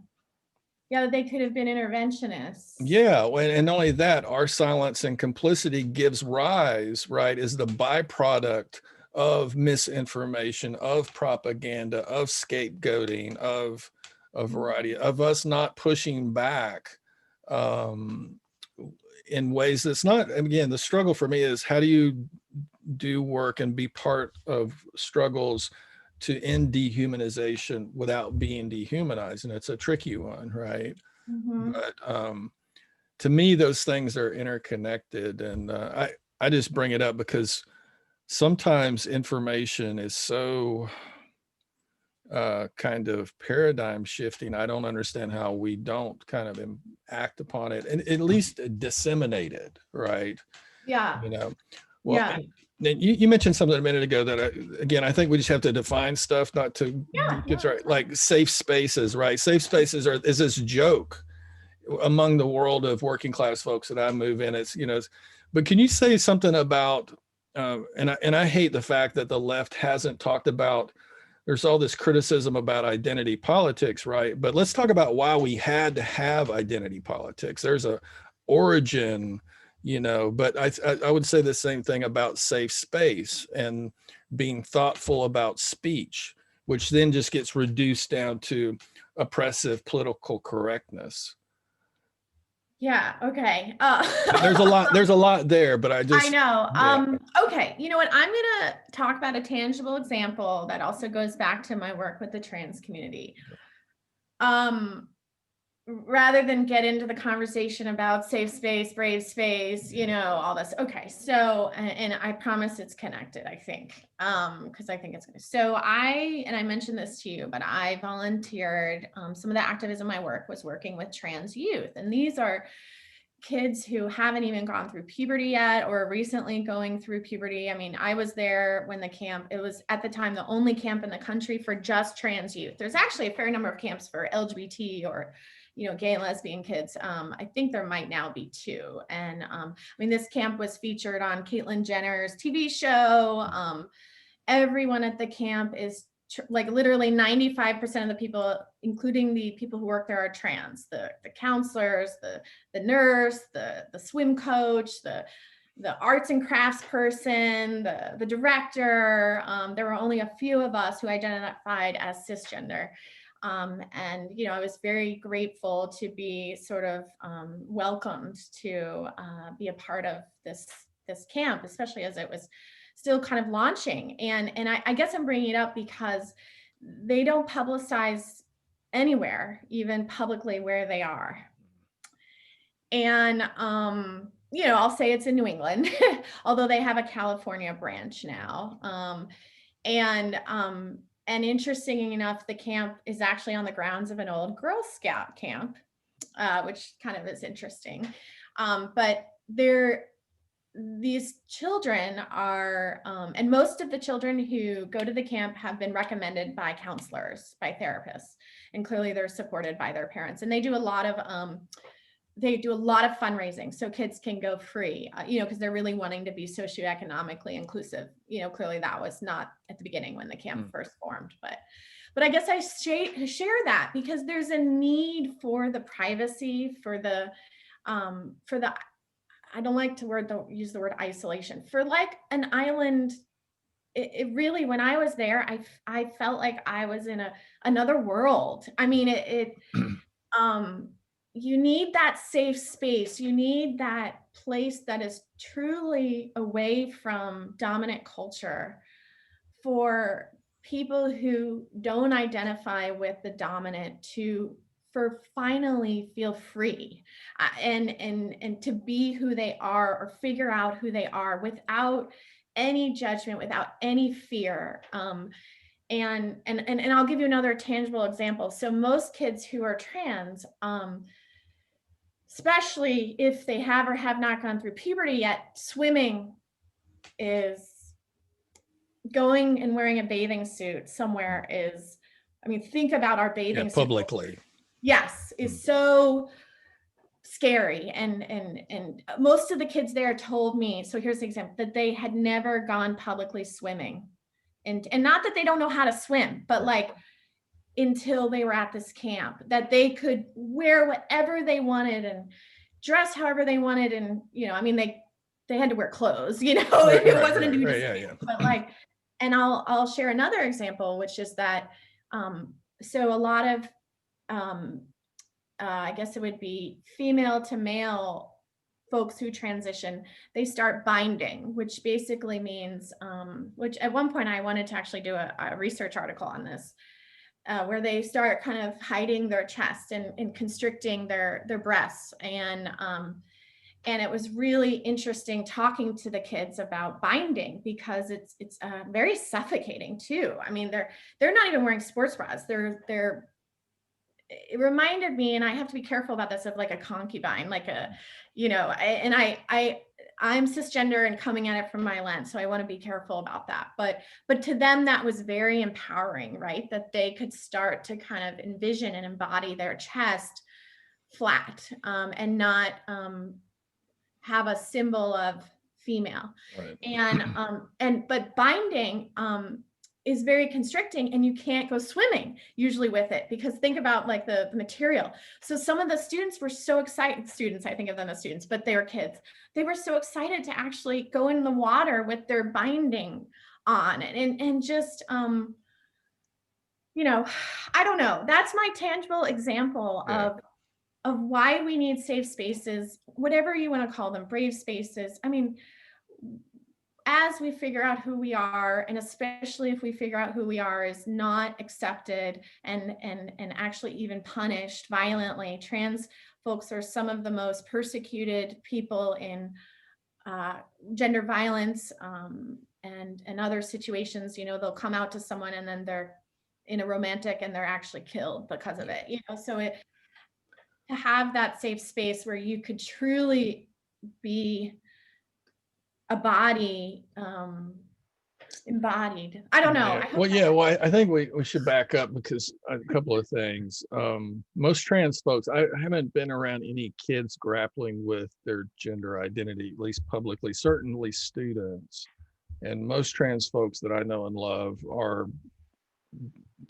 Yeah, they could have been interventionists. Yeah, and not only that, our silence and complicity gives rise, right, is the byproduct of misinformation, of propaganda, of scapegoating, of a variety of us not pushing back in ways that's not, again, the struggle for me is, how do you do work and be part of struggles to end dehumanization without being dehumanized. And it's a tricky one, right? But to me, those things are interconnected. And I just bring it up because sometimes information is so kind of paradigm shifting. I don't understand how we don't kind of act upon it and at least disseminate it, right? Yeah. Well, yeah. You mentioned something a minute ago that again, I think we just have to define stuff, not to get right. Like safe spaces, right? Safe spaces is this joke among the world of working class folks that I move in. It's, but can you say something about, and I hate the fact that the left hasn't talked about, there's all this criticism about identity politics, right? But let's talk about why we had to have identity politics. There's a origin, but I would say the same thing about safe space and being thoughtful about speech, which then just gets reduced down to oppressive political correctness. Yeah. Okay. There's a lot there, but I know. Yeah. Okay. You know what? I'm going to talk about a tangible example that also goes back to my work with the trans community. Rather than get into the conversation about safe space, brave space, all this. Okay. So, and I promise it's connected, I think, because I think it's good. So I mentioned this to you, but I volunteered, some of the activism I work was working with trans youth. And these are kids who haven't even gone through puberty yet or recently going through puberty. I mean, I was there when the camp, it was at the time the only camp in the country for just trans youth. There's actually a fair number of camps for LGBT or gay and lesbian kids. I think there might now be 2. And I mean, this camp was featured on Caitlyn Jenner's TV show. Everyone at the camp is like literally 95% of the people, including the people who work there, are trans. The counselors, the nurse, the swim coach, the arts and crafts person, the director. There were only a few of us who identified as cisgender. And, I was very grateful to be sort of welcomed to be a part of this camp, especially as it was still kind of launching. And I guess I'm bringing it up because they don't publicize anywhere, even publicly, where they are. And, I'll say it's in New England, although they have a California branch now. And interesting enough, the camp is actually on the grounds of an old Girl Scout camp, which kind of is interesting. But these children are, and most of the children who go to the camp have been recommended by counselors, by therapists, and clearly they're supported by their parents. And they do a lot of fundraising so kids can go free, because they're really wanting to be socioeconomically inclusive. Clearly that was not at the beginning when the camp first formed, but I guess I share that because there's a need for the privacy, for the I don't like to use the word isolation, for like an island. It really, when I was there, I felt like I was in another world. I mean, you need that safe space. You need that place that is truly away from dominant culture for people who don't identify with the dominant for finally feel free and to be who they are or figure out who they are without any judgment, without any fear. And I'll give you another tangible example. So most kids who are trans, especially if they have or have not gone through puberty yet, swimming is going and wearing a bathing suit somewhere is, I mean, think about our bathing suit publicly. Yes, is so scary. And most of the kids there told me, so here's the example, that they had never gone publicly swimming. And not that they don't know how to swim, but like until they were at this camp, that they could wear whatever they wanted and dress however they wanted. And, I mean, they had to wear clothes, it wasn't a nudist thing, but like, and I'll share another example, which is that, so a lot of, I guess it would be female to male folks who transition, they start binding, which basically means, which at one point I wanted to actually do a research article on this, where they start kind of hiding their chest and constricting their breasts. And it was really interesting talking to the kids about binding, because it's very suffocating too. I mean, they're not even wearing sports bras. It reminded me, and I have to be careful about this, of like a concubine, like I'm cisgender and coming at it from my lens, so I want to be careful about that. But to them, that was very empowering, right? That they could start to kind of envision and embody their chest flat, and not have a symbol of female. Right. But binding is very constricting, and you can't go swimming usually with it, because think about like the material. So some of the students were so excited, I think of them as students, but they were kids. They were so excited to actually go in the water with their binding on, and just, I don't know. That's my tangible example of why we need safe spaces, whatever you want to call them, brave spaces. I mean, as we figure out who we are, and especially if we figure out who we are is not accepted and actually even punished violently. Trans folks are some of the most persecuted people in gender violence, and other situations. They'll come out to someone and then they're in a romantic and they're actually killed because of it. So to have that safe space where you could truly be a body, embodied. I don't know. I think we should back up, because a couple of things. Most trans folks, I haven't been around any kids grappling with their gender identity, at least publicly, certainly students. And most trans folks that I know and love are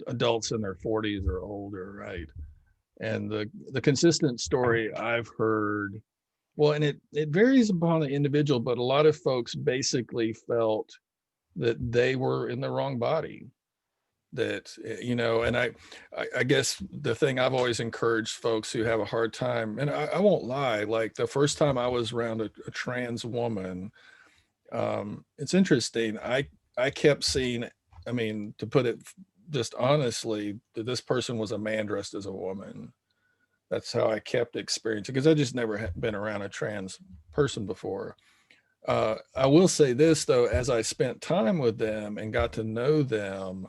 adults in their 40s or older, right? And the consistent story I've heard, well, and it varies upon the individual, but a lot of folks basically felt that they were in the wrong body. That, and I guess the thing I've always encouraged folks who have a hard time, and I won't lie, like the first time I was around a trans woman, it's interesting. I kept seeing, I mean, to put it just honestly, that this person was a man dressed as a woman. That's how I kept experiencing, because I just never been around a trans person before. I will say this though, as I spent time with them and got to know them,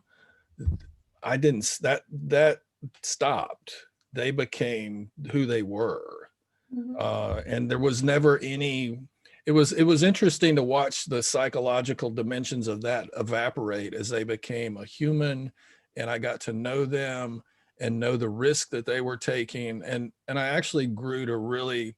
that stopped. They became who they were. And there was never any, it was interesting to watch the psychological dimensions of that evaporate as they became a human, and I got to know them and know the risk that they were taking. And I actually grew to really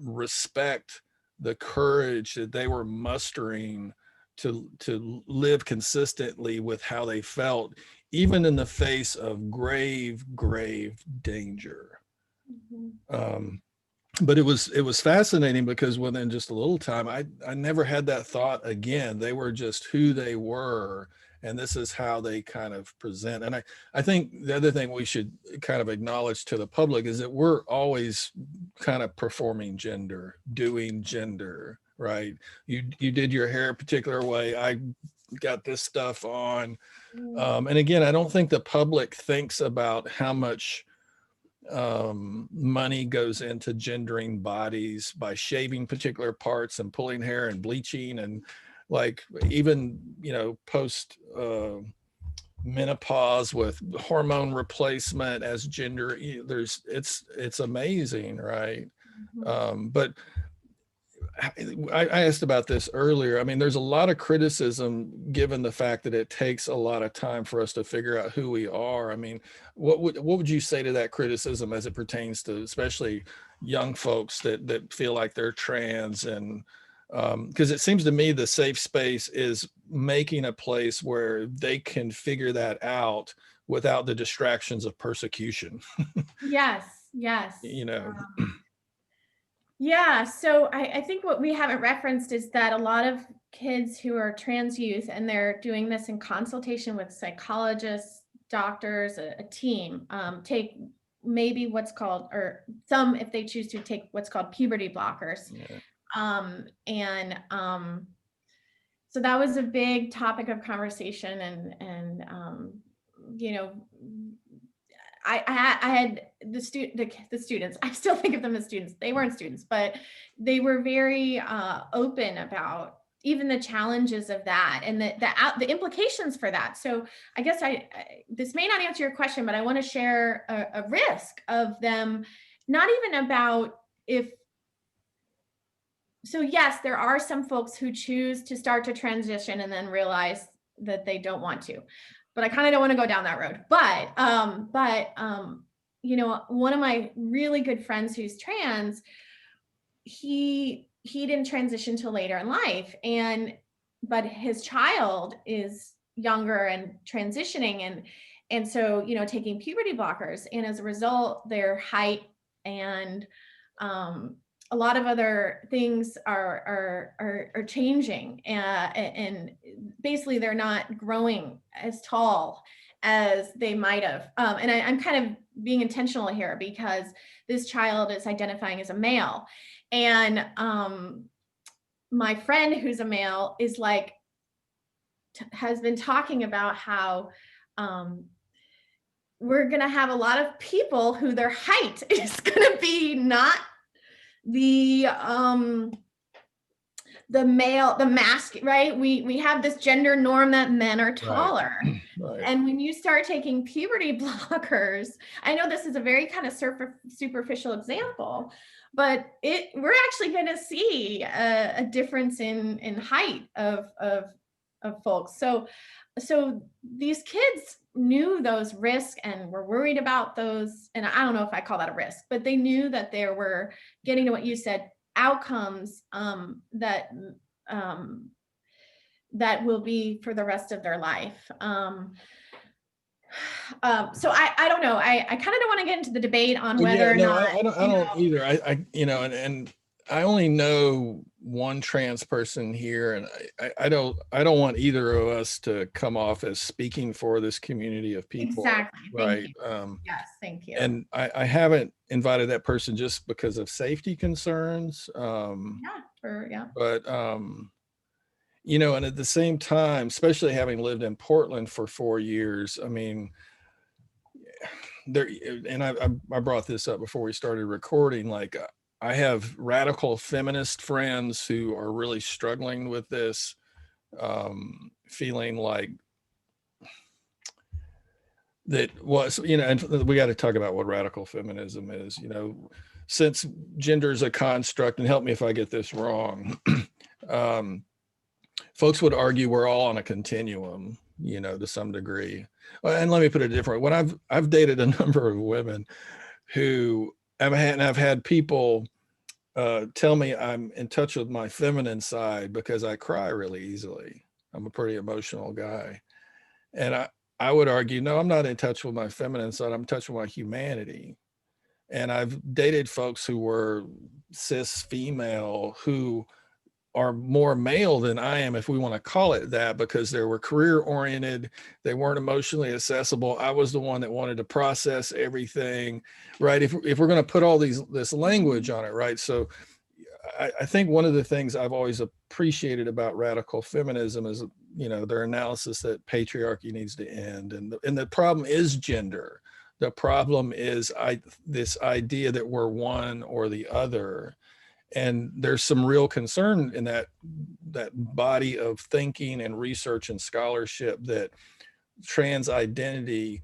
respect the courage that they were mustering to live consistently with how they felt, even in the face of grave danger. But it was fascinating, because within just a little time, I never had that thought again. They were just who they were, and this is how they kind of present. And I think the other thing we should kind of acknowledge to the public is that we're always kind of performing gender, doing gender, right? You did your hair a particular way. I got this stuff on. And again, I don't think the public thinks about how much money goes into gendering bodies by shaving particular parts and pulling hair and bleaching, and like even post menopause with hormone replacement as gender. It's amazing, right? But I asked about this earlier. I mean, there's a lot of criticism given the fact that it takes a lot of time for us to figure out who we are. I mean, what would you say to that criticism as it pertains to especially young folks that feel like they're trans? And because it seems to me the safe space is making a place where they can figure that out without the distractions of persecution. Yes. Yeah, so I think what we haven't referenced is that a lot of kids who are trans youth, and they're doing this in consultation with psychologists, doctors, a team, take maybe what's called, or some, if they choose to take what's called puberty blockers. Yeah. So that was a big topic of conversation, and you know, I had the students, I still think of them as students. They weren't students, but they were very open about even the challenges of that and the implications for that. So I guess this may not answer your question, but I want to share a risk of them, not even about if. So yes, there are some folks who choose to start to transition and then realize that they don't want to, but I kind of don't want to go down that road. But you know, one of my really good friends who's trans, he didn't transition till later in life, but his child is younger and transitioning, and so, you know, taking puberty blockers, and as a result, their height and a lot of other things are changing, and basically they're not growing as tall as they might have. And I'm kind of being intentional here because this child is identifying as a male, and my friend who's a male is like has been talking about how we're going to have a lot of people who their height is going to be not the male, the masculine, right? We have this gender norm that men are taller. Right. And when you start taking puberty blockers, I know this is a very kind of superficial example, but we're actually going to see a difference in height of folks. So these kids knew those risks and were worried about those. And I don't know if I call that a risk, but they knew that there were, getting to what you said, outcomes that will be for the rest of their life. So I don't know. I kind of don't want to get into the debate on whether or not. I don't either. I you know, and I only know one trans person here, and I don't want either of us to come off as speaking for this community of people. Exactly. Right. Yes, thank you. And I haven't invited that person just because of safety concerns. But you know, and at the same time, especially having lived in Portland for 4 years, I mean, there, and I brought this up before we started recording, like I have radical feminist friends who are really struggling with this, feeling like that was, you know, and we got to talk about what radical feminism is, you know, since gender is a construct, and help me if I get this wrong, folks would argue we're all on a continuum, you know, to some degree. And let me put it differently. When I've dated a number of women who I've had people tell me I'm in touch with my feminine side because I cry really easily. I'm a pretty emotional guy. And I would argue, no, I'm not in touch with my feminine side. I'm in touch with my humanity. And I've dated folks who were cis female who are more male than I am, if we want to call it that, because they were career oriented. They weren't emotionally accessible. I was the one that wanted to process everything, right? If we're going to put all this language on it, right? So I think one of the things I've always appreciated about radical feminism is, you know, their analysis that patriarchy needs to end. And the problem is gender. The problem is this idea that we're one or the other. And there's some real concern in that body of thinking and research and scholarship that trans identity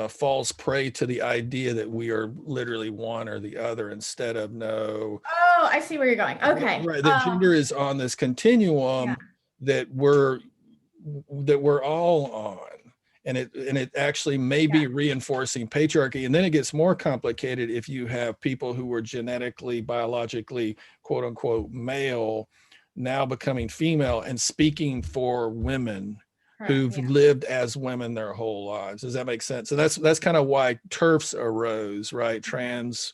falls prey to the idea that we are literally one or the other instead of no. Oh, I see where you're going. Okay. Right. That gender is on this continuum that we're all on. And it actually may be reinforcing patriarchy. And then it gets more complicated if you have people who were genetically, biologically, quote unquote, male, now becoming female and speaking for women who've lived as women their whole lives. Does that make sense? And that's kind of why TERFs arose, right? Trans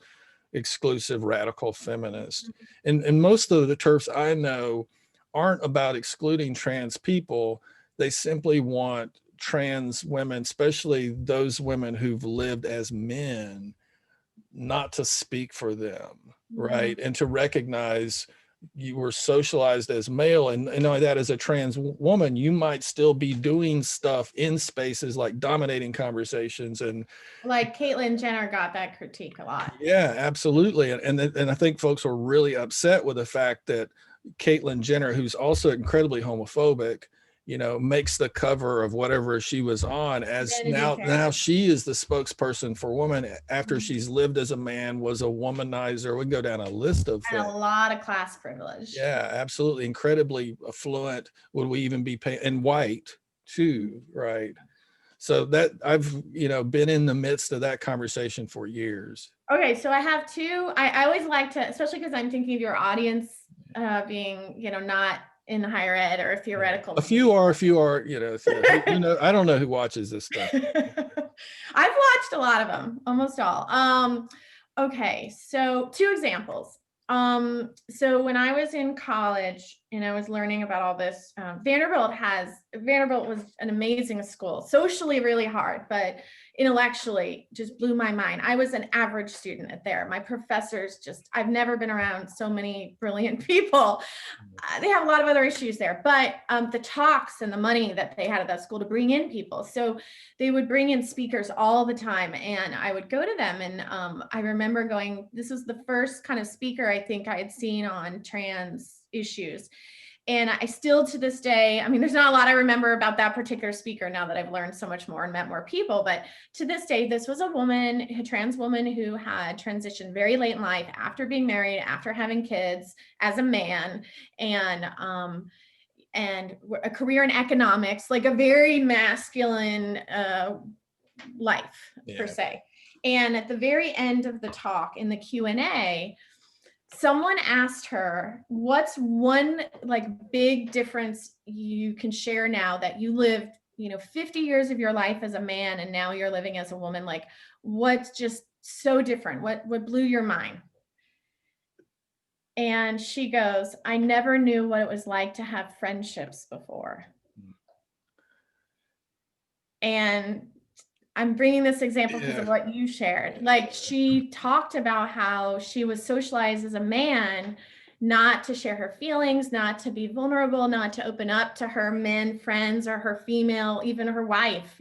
exclusive radical feminists. And most of the TERFs I know aren't about excluding trans people. They simply want trans women, especially those women who've lived as men, not to speak for them, right? And to recognize you were socialized as male, and only that, as a trans woman, you might still be doing stuff in spaces like dominating conversations. And like Caitlyn Jenner got that critique a lot. Yeah, absolutely. And I think folks were really upset with the fact that Caitlyn Jenner, who's also incredibly homophobic, makes the cover of whatever she was on, as now she is the spokesperson for women after she's lived as a man, was a womanizer. We can go down a list of things. And a lot of class privilege. Yeah, absolutely. Incredibly affluent. Would we even be paying? And white too, right? So that I've, been in the midst of that conversation for years. Okay, so I have two. I always like to, especially because I'm thinking of your audience being, not in higher ed or theoretical. A few are, I don't know who watches this stuff. I've watched a lot of them, almost all. Okay, so two examples. So when I was in college and I was learning about all this, Vanderbilt was an amazing school, socially really hard, but intellectually just blew my mind. I was an average student there. My professors I've never been around so many brilliant people. They have a lot of other issues there, but the talks and the money that they had at that school to bring in people. So they would bring in speakers all the time, and I would go to them. And I remember this was the first kind of speaker I think I had seen on trans issues. And I still, to this day, there's not a lot I remember about that particular speaker now that I've learned so much more and met more people. But to this day, this was a trans woman who had transitioned very late in life, after being married, after having kids, as a man, and a career in economics, like a very masculine life, per se. And at the very end of the talk, in the Q&A, someone asked her, what's one big difference you can share now that you lived, 50 years of your life as a man and now you're living as a woman? Like, what's just so different? What blew your mind? And she goes, I never knew what it was like to have friendships before. And I'm bringing this example because of what you shared. Like, she talked about how she was socialized as a man not to share her feelings, not to be vulnerable, not to open up to her men friends or her female, even her wife,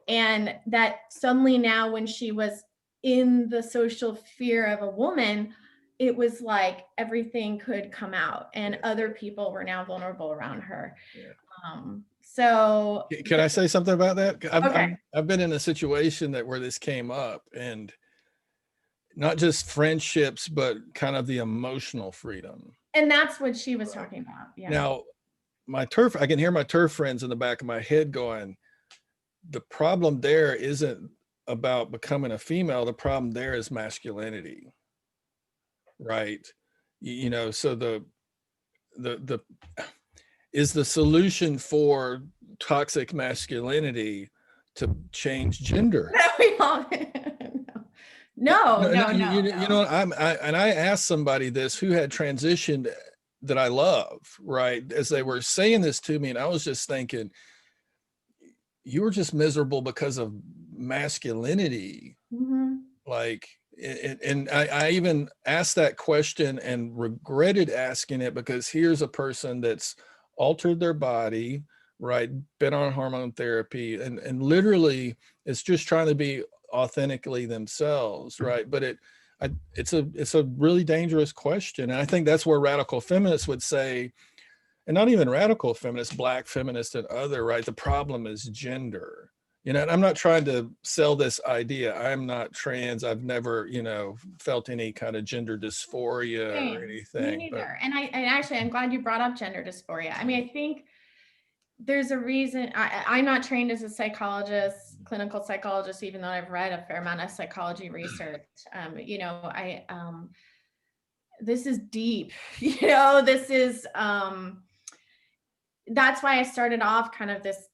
and that suddenly now, when she was in the social sphere of a woman, it was like everything could come out, and other people were now vulnerable around her. So can I say something about that? Okay. I've been in a situation where this came up, and not just friendships, but kind of the emotional freedom. And that's what she was talking about. Yeah. Now, I can hear my turf friends in the back of my head going, the problem there isn't about becoming a female. The problem there is masculinity, right? So the is the solution for toxic masculinity to change gender? No. I asked somebody this who had transitioned that I love, right, as they were saying this to me, and I was just thinking, you were just miserable because of masculinity. Mm-hmm. And I even asked that question and regretted asking it, because here's a person that's altered their body, right, been on hormone therapy, and literally is just trying to be authentically themselves, right? But it's a really dangerous question, and I think that's where radical feminists would say, and not even radical feminists, Black feminists and other, right, the problem is gender. And I'm not trying to sell this idea. I'm not trans. I've never, felt any kind of gender dysphoria or anything. Me neither. And I'm glad you brought up gender dysphoria. I think there's a reason. I'm not trained as a psychologist, clinical psychologist, even though I've read a fair amount of psychology research. This is deep. This is. That's why I started off kind of this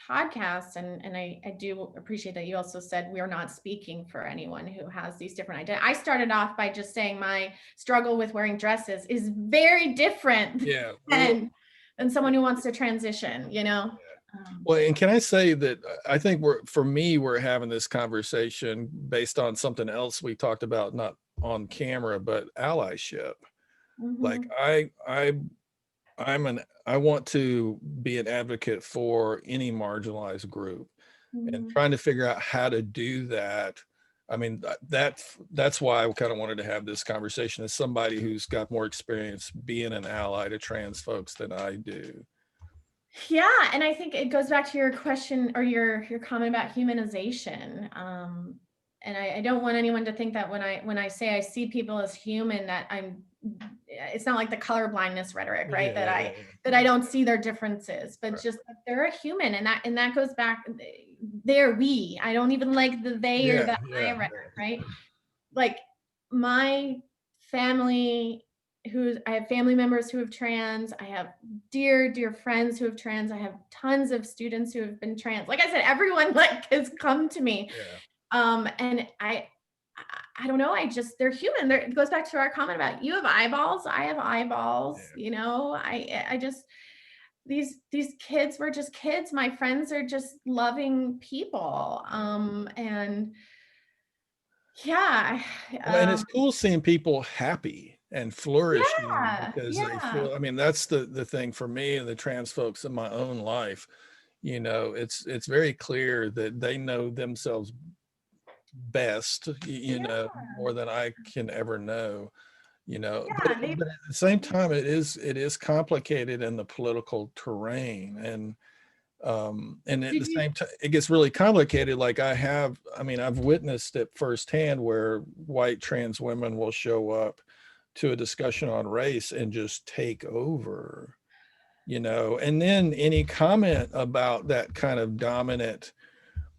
podcast, and I do appreciate that you also said we're not speaking for anyone who has these different identities. I started off by just saying my struggle with wearing dresses is very different than someone who wants to transition, Well, and can I say that I think we're having this conversation based on something else we talked about, not on camera, but allyship. Like I want to be an advocate for any marginalized group, and trying to figure out how to do that. I mean, that's why I kind of wanted to have this conversation as somebody who's got more experience being an ally to trans folks than I do. Yeah, and I think it goes back to your question or your comment about humanization. And I don't want anyone to think that when I say I see people as human, that it's not like the color blindness rhetoric, right? That I don't see their differences, but just that they're a human, and that goes back. I don't even like the they or the I rhetoric, right? Like my family, I have family members who have trans. I have dear friends who have trans. I have tons of students who have been trans. Like I said, everyone like has come to me. And I don't know. They're human. It goes back to our comment about you have eyeballs. I have eyeballs. You know, I just, these kids were just kids. My friends are just loving people. And yeah. And it's cool seeing people happy and flourishing because they feel, I mean, that's the thing for me and the trans folks in my own life. You know, it's very clear that they know themselves best, you know, more than I can ever know, you know. But at the same time, it is complicated in the political terrain, and at the same time it gets really complicated. Like I've witnessed it firsthand where white trans women will show up to a discussion on race and just take over, you know, and then any comment about that kind of dominant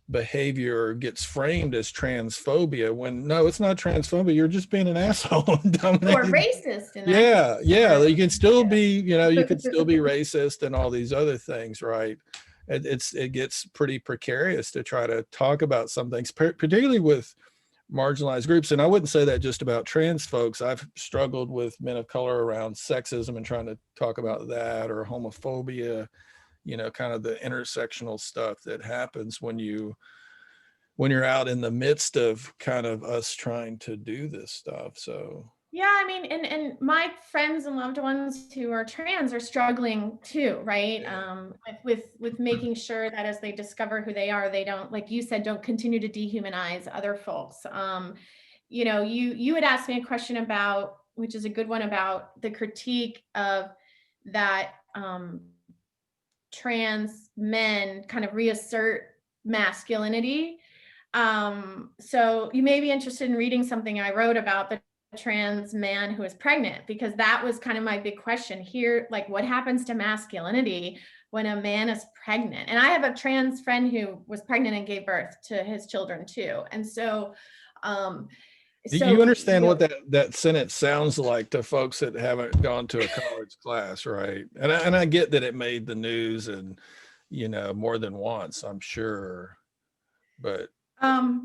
behavior gets framed as transphobia, when no, it's not transphobia. You're just being an asshole or racist. You can still be, you know, you could still be racist and all these other things, right? It gets pretty precarious to try to talk about some things, particularly with marginalized groups. And I wouldn't say that just about trans folks. I've struggled with men of color around sexism and trying to talk about that, or homophobia, you know, kind of the intersectional stuff that happens when you're out in the midst of kind of us trying to do this stuff. So yeah, I mean, and my friends and loved ones who are trans are struggling too, right? With making sure that as they discover who they are, they don't, like you said, don't continue to dehumanize other folks. You know, you had asked me a question about, which is a good one, about the critique of that trans men kind of reassert masculinity. So you may be interested in reading something I wrote about the trans man who is pregnant, because that was kind of my big question here. Like, what happens to masculinity when a man is pregnant? And I have a trans friend who was pregnant and gave birth to his children too. And so, do you understand what that sentence sounds like to folks that haven't gone to a college class, right? And I get that it made the news, and, you know, more than once, I'm sure, but I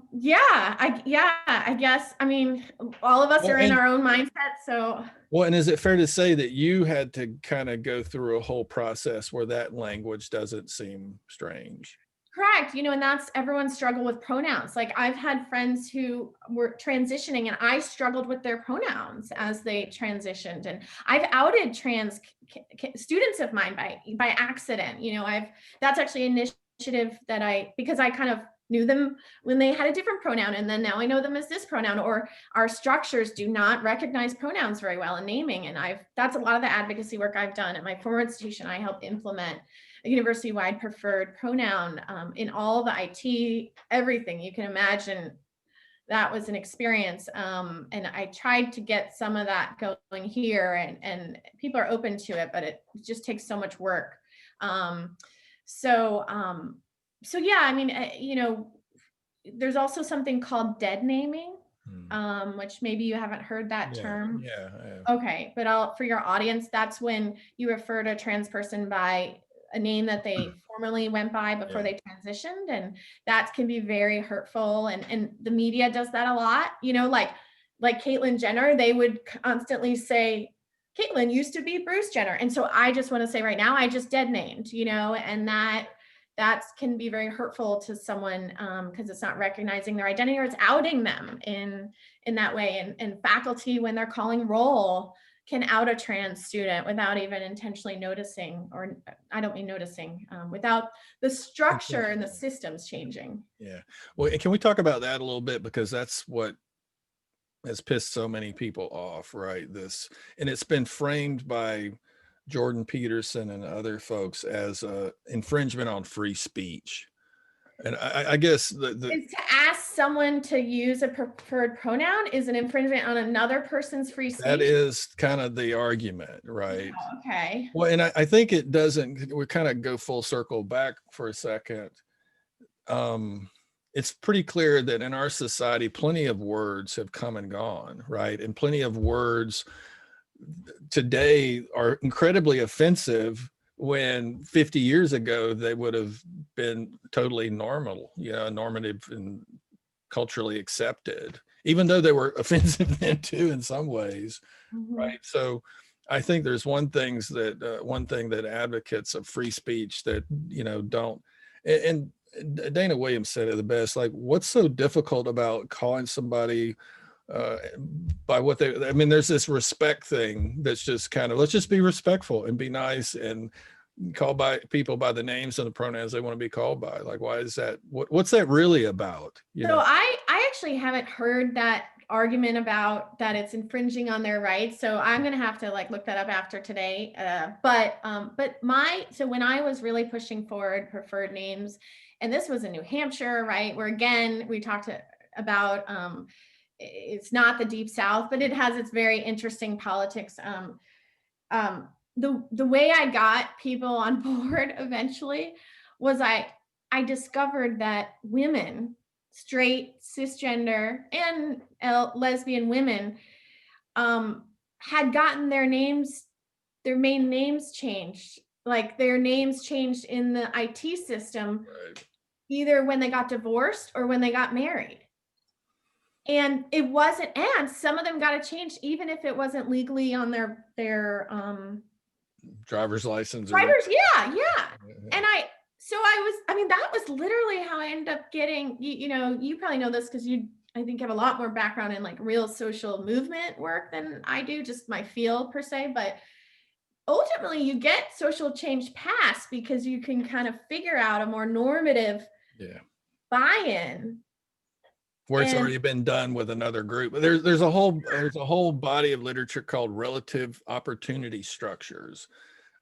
guess, I mean, all of us are in our own mindset. So well, and is it fair to say that you had to kind of go through a whole process where that language doesn't seem strange? Correct. You know, and that's everyone's struggle with pronouns. Like I've had friends who were transitioning and I struggled with their pronouns as they transitioned. And I've outed trans students of mine by accident. You know, that's actually an initiative that because I kind of knew them when they had a different pronoun, and then now I know them as this pronoun, or our structures do not recognize pronouns very well in naming. And that's a lot of the advocacy work I've done at my former institution. I helped implement a university-wide preferred pronoun in all the IT, everything you can imagine. That was an experience. And I tried to get some of that going here, and people are open to it, but it just takes so much work. So yeah, I mean, you know, there's also something called dead naming, which maybe you haven't heard that term. Yeah. Okay, but for your audience, that's when you refer to a trans person by a name that they formerly went by before they transitioned, and that can be very hurtful. And the media does that a lot. You know, like Caitlyn Jenner, they would constantly say, Caitlyn used to be Bruce Jenner. And so I just want to say right now, I just dead named, you know, and that that can be very hurtful to someone because it's not recognizing their identity, or it's outing them in that way. And faculty, when they're calling roll, can out a trans student without even intentionally noticing, or I don't mean noticing, without the structure and the systems changing. Yeah. Well, can we talk about that a little bit? Because that's what has pissed so many people off, right? And it's been framed by Jordan Peterson and other folks as a infringement on free speech. And I guess is to ask someone to use a preferred pronoun is an infringement on another person's free speech. That is kind of the argument, right? Oh, okay. Well, and I think it doesn't, we kind of go full circle back for a second. It's pretty clear that in our society, plenty of words have come and gone, right? And plenty of words today are incredibly offensive when 50 years ago they would have been totally normal, normative and culturally accepted, even though they were offensive then too in some ways, right? So I think there's one thing that advocates of free speech that don't, and Dana Williams said it the best, like, what's so difficult about calling somebody by what there's this respect thing that's just kind of, let's just be respectful and be nice and call by people by the names and the pronouns they want to be called by. Like, why is that? What's that really about? I actually haven't heard that argument about that it's infringing on their rights. So I'm going to have to look that up after today. But when I was really pushing forward preferred names, and this was in New Hampshire, right, where again, we talked about, it's not the Deep South, but it has its very interesting politics. The way I got people on board eventually was I discovered that women, straight, cisgender, and lesbian women had gotten their main names changed. Like their names changed in the IT system, right, either when they got divorced or when they got married. And it wasn't, and some of them got it changed even if it wasn't legally on their driver's license. Yeah. And that was literally how I ended up getting, you probably know this because I think have a lot more background in real social movement work than I do, just my field per se. But ultimately you get social change passed because you can kind of figure out a more normative buy-in where it's already been done with another group. There's a whole body of literature called relative opportunity structures.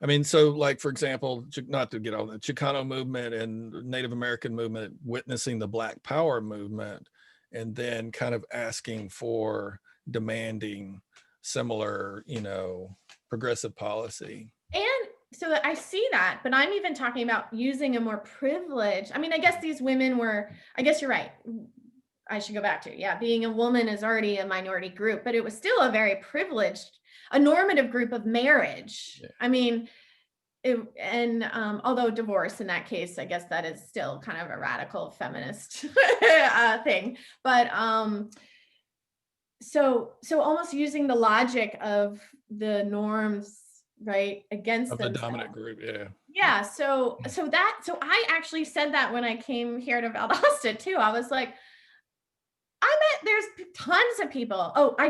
I mean, so for example, not to get on the Chicano movement and Native American movement, witnessing the Black Power movement, and then kind of asking for, demanding similar, progressive policy. And so I see that, but I'm even talking about using a more privileged, I guess these women were, I guess you're right. I should go back to, being a woman is already a minority group, but it was still a very privileged, a normative group of marriage. Yeah. Although divorce in that case, I guess that is still kind of a radical feminist thing. But so almost using the logic of the norms, right, against the dominant group. Yeah. So I actually said that when I came here to Valdosta too. I was like, there's tons of people. Oh, I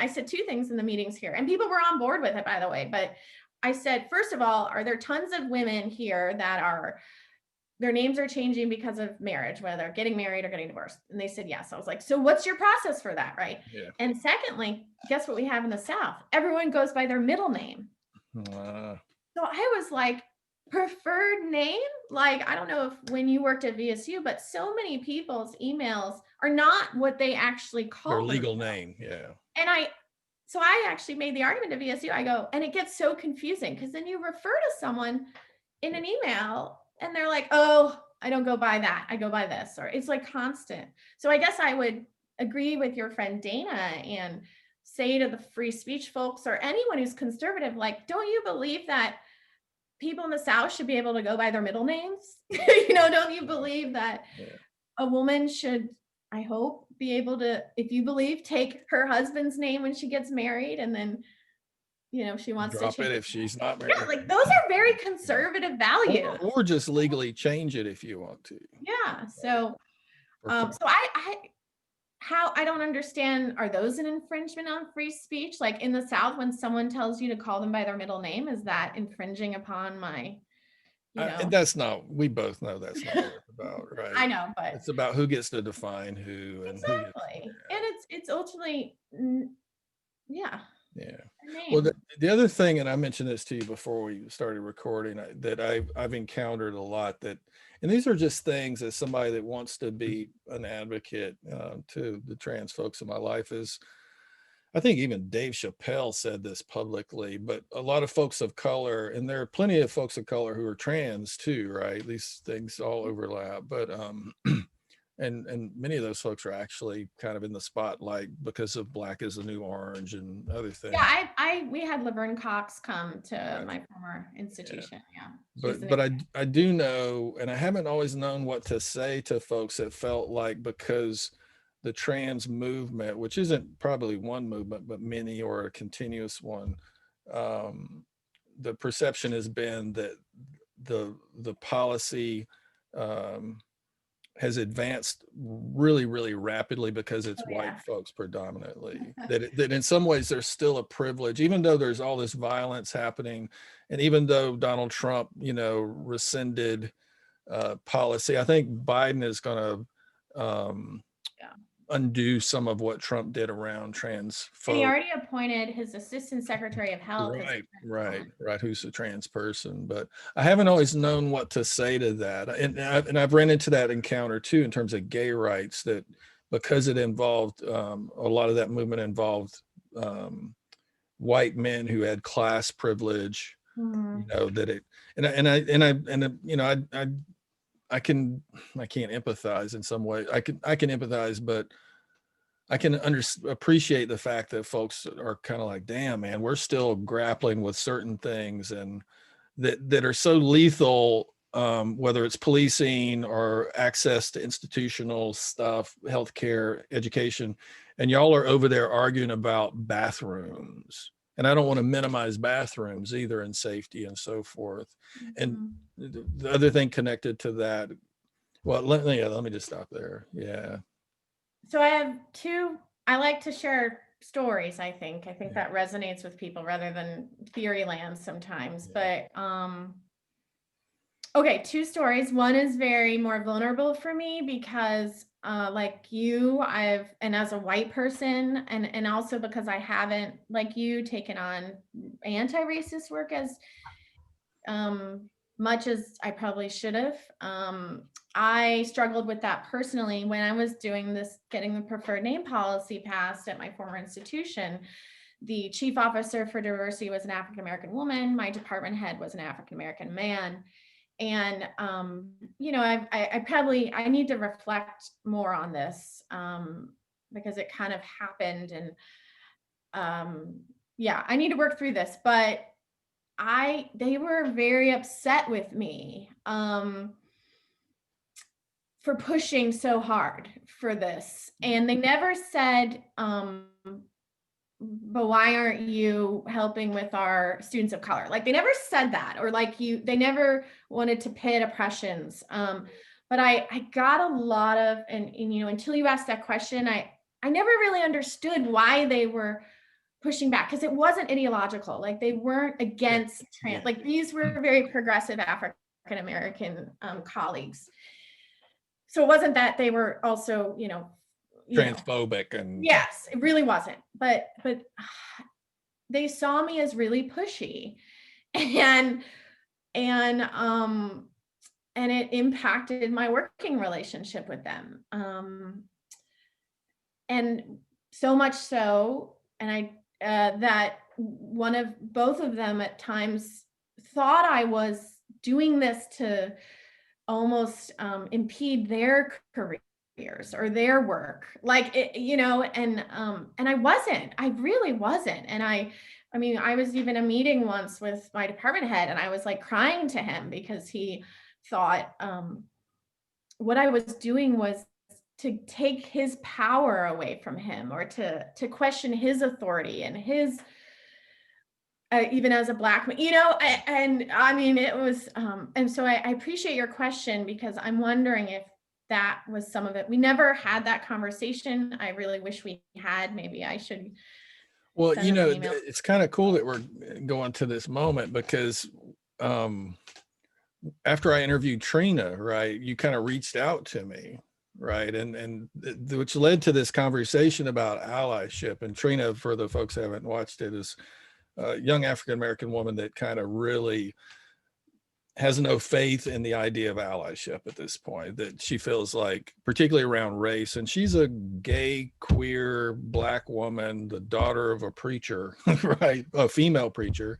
said two things in the meetings here, and people were on board with it, by the way. But I said, first of all, are there tons of women here that their names are changing because of marriage, whether they're getting married or getting divorced? And they said, yes. I was like, so what's your process for that, right? Yeah. And secondly, guess what we have in the South? Everyone goes by their middle name. So I was like, preferred name? I don't know if when you worked at VSU, but so many people's emails are not what they actually call their legal name. Yeah. And so I actually made the argument to VSU. I go, and it gets so confusing because then you refer to someone in an email and they're like, oh, I don't go by that. I go by this, or it's constant. So I guess I would agree with your friend Dana and say to the free speech folks or anyone who's conservative, don't you believe that people in the South should be able to go by their middle names? Don't you believe that a woman should, I hope, be able to, if you believe, take her husband's name when she gets married and then she wants to Drop change it if she's not married. Yeah, like those are very conservative values. Or just legally change it if you want to. Yeah. So, I don't understand, are those an infringement on free speech? Like in the South, when someone tells you to call them by their middle name, is that infringing upon my, And that's not, we both know that's not what it's about, right? I know, but it's about who gets to define who and exactly. And it's ultimately, yeah. Well, the other thing, and I mentioned this to you before we started recording, that I've encountered a lot, that, and these are just things as somebody that wants to be an advocate to the trans folks in my life, is I think even Dave Chappelle said this publicly, but a lot of folks of color, and there are plenty of folks of color who are trans too, right? These things all overlap, but and many of those folks are actually kind of in the spotlight because of Black is the New Orange and other things. Yeah, we had Laverne Cox come to my former institution. Yeah. But I do know, and I haven't always known what to say to folks that felt like, because the trans movement, which isn't probably one movement, but many, or a continuous one, the perception has been that the policy has advanced really, really rapidly because it's white folks predominantly. that in some ways there's still a privilege, even though there's all this violence happening, and even though Donald Trump, rescinded policy, I think Biden is going to undo some of what Trump did around trans folks. And he already appointed his assistant secretary of health. Right, who's a trans person. But I haven't always known what to say to that, and I've ran into that encounter too in terms of gay rights, that because it involved a lot of that movement involved white men who had class privilege, that it, I can't empathize in some way. I can empathize, but I can appreciate the fact that folks are kind of like, damn, man, we're still grappling with certain things, and that are so lethal, whether it's policing or access to institutional stuff, healthcare, education, and y'all are over there arguing about bathrooms. And I don't want to minimize bathrooms either, and safety and so forth. And the other thing connected to that, well, let me just stop there. Yeah. So I have I like to share stories. I think that resonates with people rather than theory land sometimes, but, okay, 2 stories. One is very more vulnerable for me because, like you, and as a white person, and also because I haven't, like you, taken on anti-racist work as much as I probably should have. I struggled with that personally when I was doing this, getting the preferred name policy passed at my former institution. The chief officer for diversity was an African-American woman. My department head was an African-American man. And, I need to reflect more on this because it kind of happened, and I need to work through this, but they were very upset with me for pushing so hard for this. And they never said, but why aren't you helping with our students of color? Like they never said that, or they never wanted to pit oppressions. But I got a lot of, and until you asked that question, I never really understood why they were pushing back, because it wasn't ideological. Like they weren't against trans, like these were very progressive African-American colleagues. So it wasn't that they were also, transphobic and yes, it really wasn't. But they saw me as really pushy, and it impacted my working relationship with them. And so much so, and that both of them at times thought I was doing this to almost impede their careers or their work, and I wasn't. I really wasn't. And I was even a meeting once with my department head, and I was like crying to him because he thought what I was doing was to take his power away from him, or to question his authority and his even as a Black man, you know, and I mean, it was, and so I appreciate your question, because I'm wondering if that was some of it. We never had that conversation. I really wish we had. Maybe I should Well, send them an email. it's kind of cool that we're going to this moment, because after I interviewed Trina, right, you kind of reached out to me, right, and which led to this conversation about allyship. And Trina, for the folks who haven't watched it, is a young African-American woman that kind of really has no faith in the idea of allyship at this point, that she feels like, particularly around race. And she's a gay, queer, Black woman, the daughter of a preacher, right, a female preacher,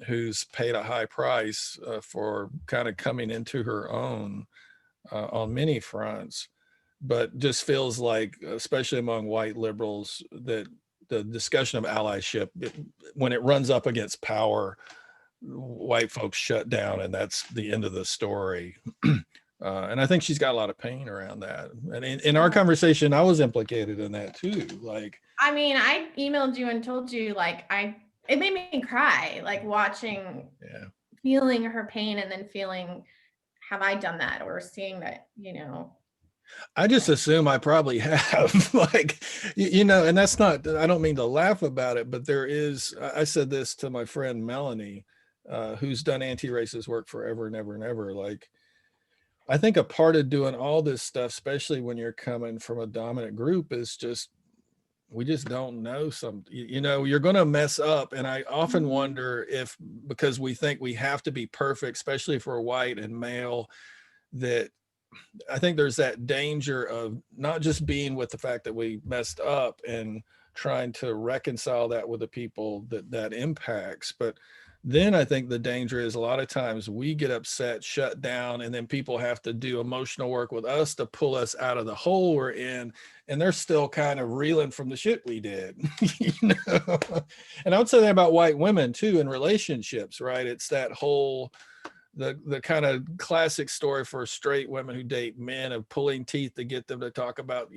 who's paid a high price for kind of coming into her own on many fronts, but just feels like, especially among white liberals, that the discussion of allyship, when it runs up against power, white folks shut down, and that's the end of the story. And I think she's got a lot of pain around that. And in our conversation, I was implicated in that too. Like, I mean, I emailed you and told you, like, it made me cry, like watching, feeling her pain, and then feeling, have I done that? Or seeing that, you know. I just assume I probably have, like, and that's not, I don't mean to laugh about it, but there is, I said this to my friend Melanie, who's done anti-racist work forever and ever and ever. Like, I think a part of doing all this stuff, especially when you're coming from a dominant group, is just, we just don't know you're going to mess up. And I often wonder if, because we think we have to be perfect, especially if we're white and male, that I think there's that danger of not just being with the fact that we messed up and trying to reconcile that with the people that impacts. But then I think the danger is, a lot of times we get upset, shut down, and then people have to do emotional work with us to pull us out of the hole we're in. And they're still kind of reeling from the shit we did, And I would say that about white women too, in relationships, right? It's that whole, the kind of classic story for straight women who date men, of pulling teeth to get them to talk about,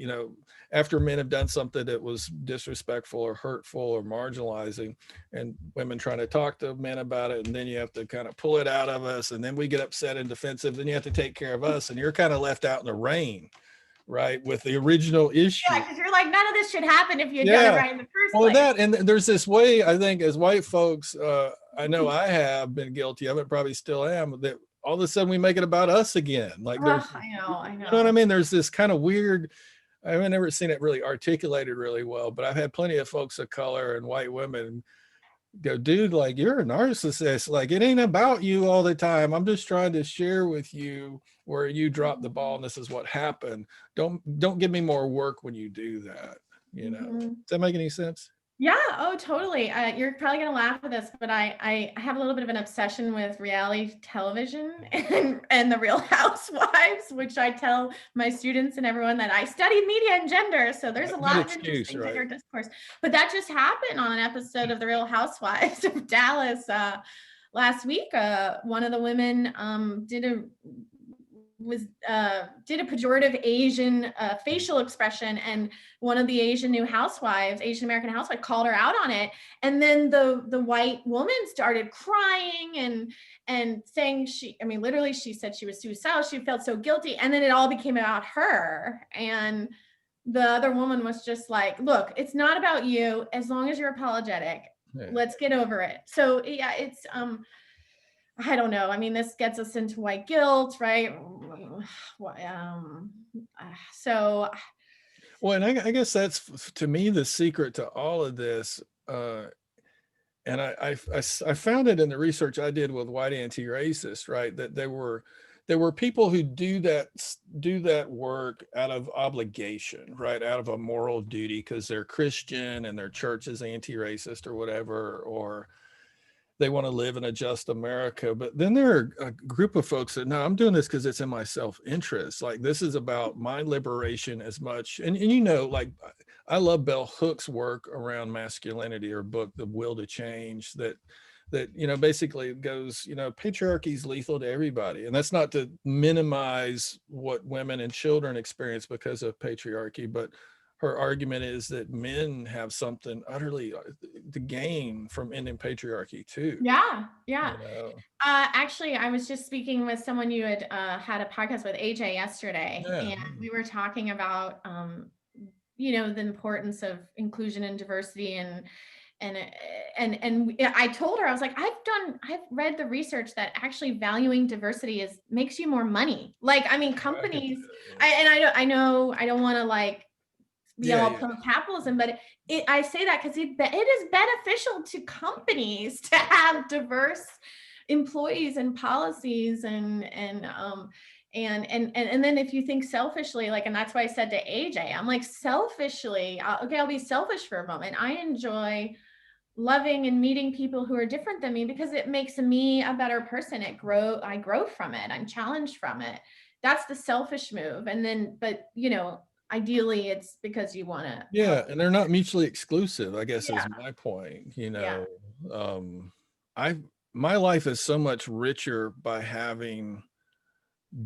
after men have done something that was disrespectful or hurtful or marginalizing, and women trying to talk to men about it. And then you have to kind of pull it out of us. And then we get upset and defensive. Then you have to take care of us. And you're kind of left out in the rain, right, with the original issue. Yeah, because you're like, none of this should happen if you had done it right in the first place. That, and there's this way, I think, as white folks, I know I have been guilty of it, probably still am, that all of a sudden we make it about us again. Like, I know. You know what I mean? There's this kind of weird, I haven't ever seen it really articulated really well, but I've had plenty of folks of color and white women go, dude, like, you're a narcissist. Like, it ain't about you all the time. I'm just trying to share with you where you dropped the ball and this is what happened. Don't give me more work when you do that. Does that make any sense? Yeah. Oh, totally. You're probably going to laugh at this, but I have a little bit of an obsession with reality television and the Real Housewives, which I tell my students and everyone that I studied media and gender. So there's a lot of interesting in your discourse. But that just happened on an episode of the Real Housewives of Dallas last week. One of the women did a pejorative Asian facial expression, and one of the Asian American housewife called her out on it. And then the white woman started crying and saying literally she said she was suicidal. She felt so guilty. And then it all became about her. And the other woman was just like, look, it's not about you. As long as you're apologetic, let's get over it. So yeah, it's, I don't know. I mean, this gets us into white guilt, right? So. Well, and I guess that's, to me, the secret to all of this. And I found it in the research I did with white anti-racists, right? That there were people who do that work out of obligation, right? Out of a moral duty, because they're Christian and their church is anti-racist or whatever, or they want to live in a just America. But then there are a group of folks that, no, I'm doing this because it's in my self-interest. Like, this is about my liberation as much. And like, I love Bell Hook's work around masculinity, or book, The Will to Change, that basically goes, patriarchy is lethal to everybody. And that's not to minimize what women and children experience because of patriarchy, but her argument is that men have something utterly to gain from ending patriarchy too. Yeah. You know? Actually, I was just speaking with someone you had had a podcast with, AJ, yesterday, Yeah. and we were talking about the importance of inclusion and diversity, and I told her, I was like, I've read the research that actually valuing diversity makes you more money. Like, I mean, companies, I know I don't want to like be all pro capitalism, but I say that because it is beneficial to companies to have diverse employees and policies, and then if you think selfishly, like, and that's why I said to AJ, I'm like, selfishly, I'll be selfish for a moment. I enjoy loving and meeting people who are different than me because it makes me a better person. I grow from it. I'm challenged from it. That's the selfish move. And then, but ideally it's because you want to help. And they're not mutually exclusive, I guess, Yeah. is my point. My life is so much richer by having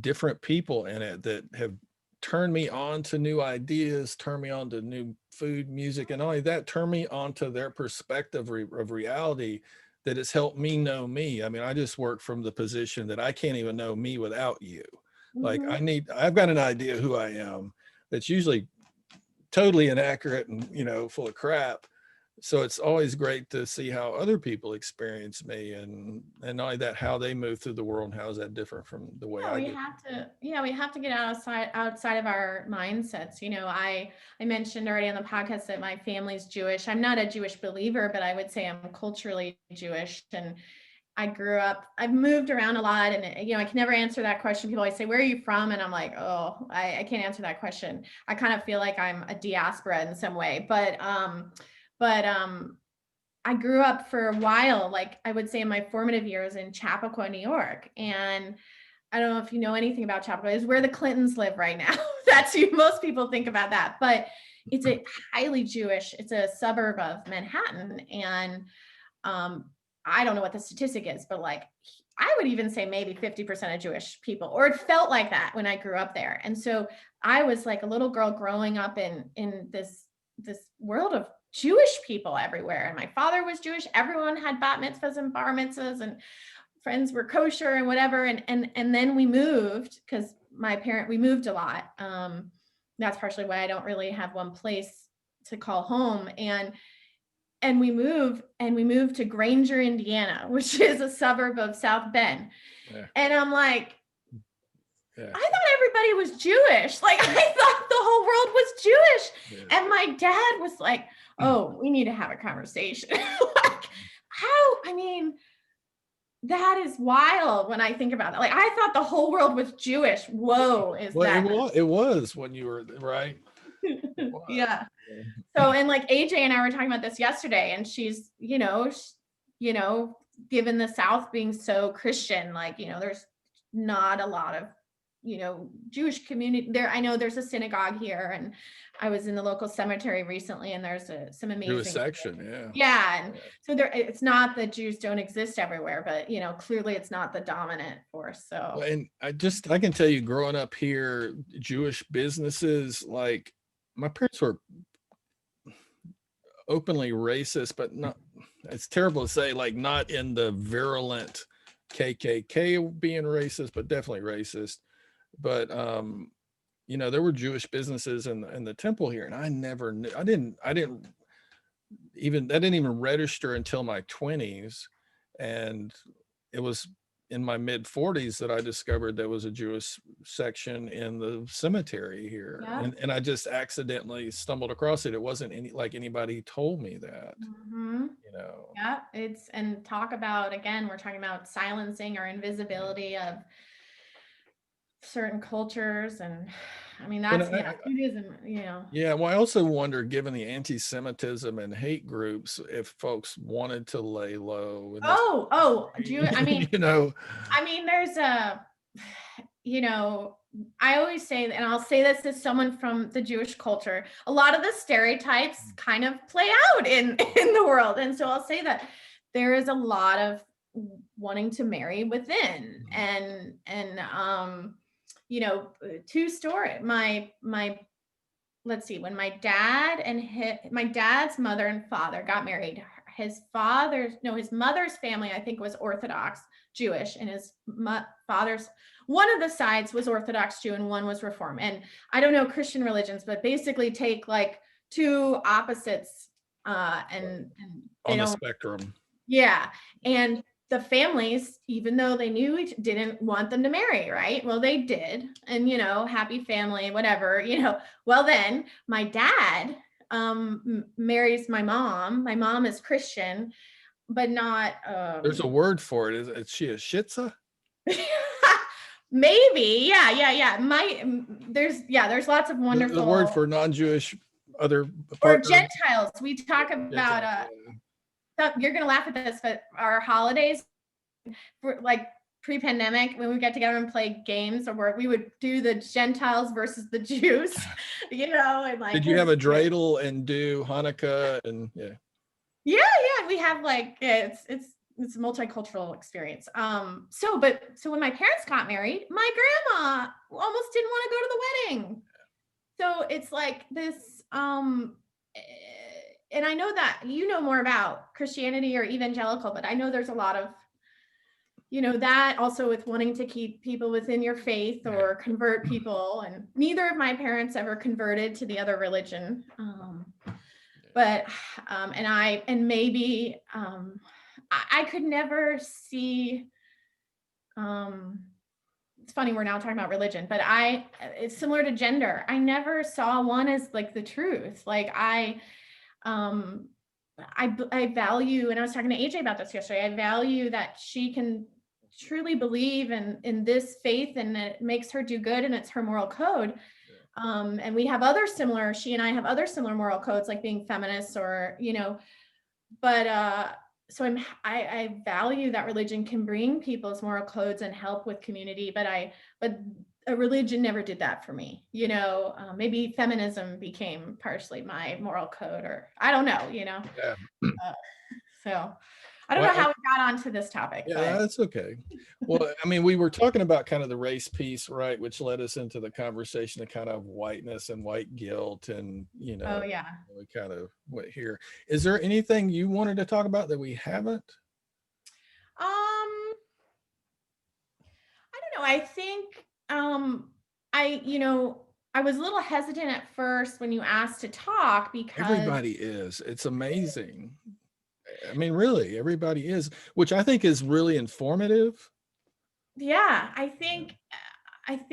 different people in it that have turned me on to new ideas, turned me on to new food, music, and only that, turned me on to their perspective of reality that has helped me know me. I mean, I just work from the position that I can't even know me without you. Like, I've got an idea who I am that's usually totally inaccurate and full of crap. So it's always great to see how other people experience me, and not only that, how they move through the world, and how is that different from the way I do. We have to get outside of our mindsets. I mentioned already on the podcast that my family's Jewish. I'm not a Jewish believer, but I would say I'm culturally Jewish, and I've moved around a lot, and I can never answer that question. People always say, where are you from? And I'm like, oh, I can't answer that question. I kind of feel like I'm a diaspora in some way, but I grew up for a while, like I would say in my formative years, in Chappaqua, New York. And I don't know if you know anything about Chappaqua. It's where the Clintons live right now. Most people think about that, but it's a highly Jewish, it's a suburb of Manhattan. And I don't know what the statistic is, but like, I would even say maybe 50% of Jewish people, or it felt like that when I grew up there. And so I was like a little girl growing up in this world of Jewish people everywhere. And my father was Jewish. Everyone had bat mitzvahs and bar mitzvahs, and friends were kosher and whatever. And then we moved because we moved a lot. That's partially why I don't really have one place to call home. And we moved to Granger, Indiana, which is a suburb of South Bend. Yeah. And I'm like, I thought everybody was Jewish. Like, I thought the whole world was Jewish. Yeah. And my dad was like, oh, we need to have a conversation. Like, that is wild when I think about it. Like, I thought the whole world was Jewish. Whoa, it was when you were, right? Yeah. So, and like AJ and I were talking about this yesterday, and she's, given the South being so Christian, like, there's not a lot of, Jewish community there. I know there's a synagogue here, and I was in the local cemetery recently, and there's some amazing Jewish section. And so it's not that Jews don't exist everywhere, but clearly it's not the dominant force. So, and I can tell you, growing up here, Jewish businesses, like, my parents were openly racist, but not, it's terrible to say, like, not in the virulent KKK being racist, but definitely racist. But there were Jewish businesses in the temple here, and I never knew. I didn't even register until my 20s, and it was in my mid 40s that I discovered there was a Jewish section in the cemetery here. Yeah. And I just accidentally stumbled across it. It wasn't anybody told me that. Mm-hmm. Yeah, and talk about, again, we're talking about silencing or invisibility of certain cultures. And that's Judaism, Yeah, well, I also wonder, given the anti-Semitism and hate groups, if folks wanted to lay low. There's I always say, and I'll say this as someone from the Jewish culture, a lot of the stereotypes kind of play out in the world. And so I'll say that there is a lot of wanting to marry within, and true story. My let's see, when my dad's mother and father got married, his mother's family, I think, was Orthodox Jewish, and his father's, one of the sides was Orthodox Jew and one was Reform. And I don't know Christian religions, but basically take like two opposites and they On the don't, spectrum. yeah. And the families, even though they knew didn't want them to marry, right? Well, they did. And, happy family, whatever, well, then my dad marries my mom. My mom is Christian, but not. There's a word for it. Is she a shitza? Maybe. Yeah. There's lots of wonderful. The word for non-Jewish other or Gentiles. We talk about Gentiles, you're gonna laugh at this, but our holidays, like pre-pandemic, when we get together and play games, or we would do the Gentiles versus the Jews, and like. Did you have a dreidel and do Hanukkah and Yeah, we have like it's a multicultural experience. So when my parents got married, my grandma almost didn't want to go to the wedding. So it's like this, and I know that you know more about Christianity or evangelical, but I know there's a lot of, that also with wanting to keep people within your faith or convert people. And neither of my parents ever converted to the other religion. But I could never see, it's funny, we're now talking about religion, but it's similar to gender. I never saw one as like the truth. Like I value, and I was talking to AJ about this yesterday, I value that she can truly believe in this faith and it makes her do good and it's her moral code. And we have she and I have other similar moral codes, like being feminists or, but so I value that religion can bring people's moral codes and help with community, but a religion never did that for me. Maybe feminism became partially my moral code, or I don't know, Yeah. So I don't know how we got onto this topic. Yeah, but. that's okay. Well, I mean, we were talking about kind of the race piece, right? Which led us into the conversation of kind of whiteness and white guilt and, Oh, yeah. we kind of went here. Is there anything you wanted to talk about that we haven't? I don't know. I think I was a little hesitant at first when you asked to talk because Everybody is. It's amazing. I mean, really, everybody is, which I think is really informative. Yeah, I think it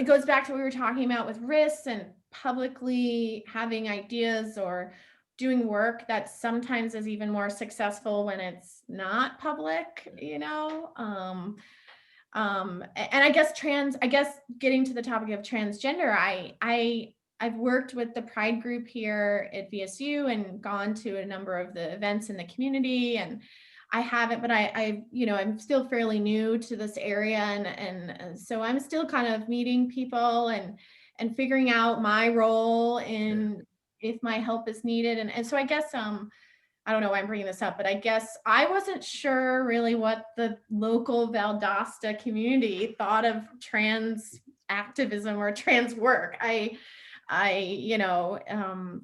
goes back to what we were talking about with risks and publicly having ideas or doing work that sometimes is even more successful when it's not public, and I guess getting to the topic of transgender, I've worked with the Pride group here at VSU and gone to a number of the events in the community, and I haven't, but I'm still fairly new to this area, and so I'm still kind of meeting people and figuring out my role in if my help is needed, and so I guess I don't know why I'm bringing this up, but I guess I wasn't sure really what the local Valdosta community thought of trans activism or trans work. It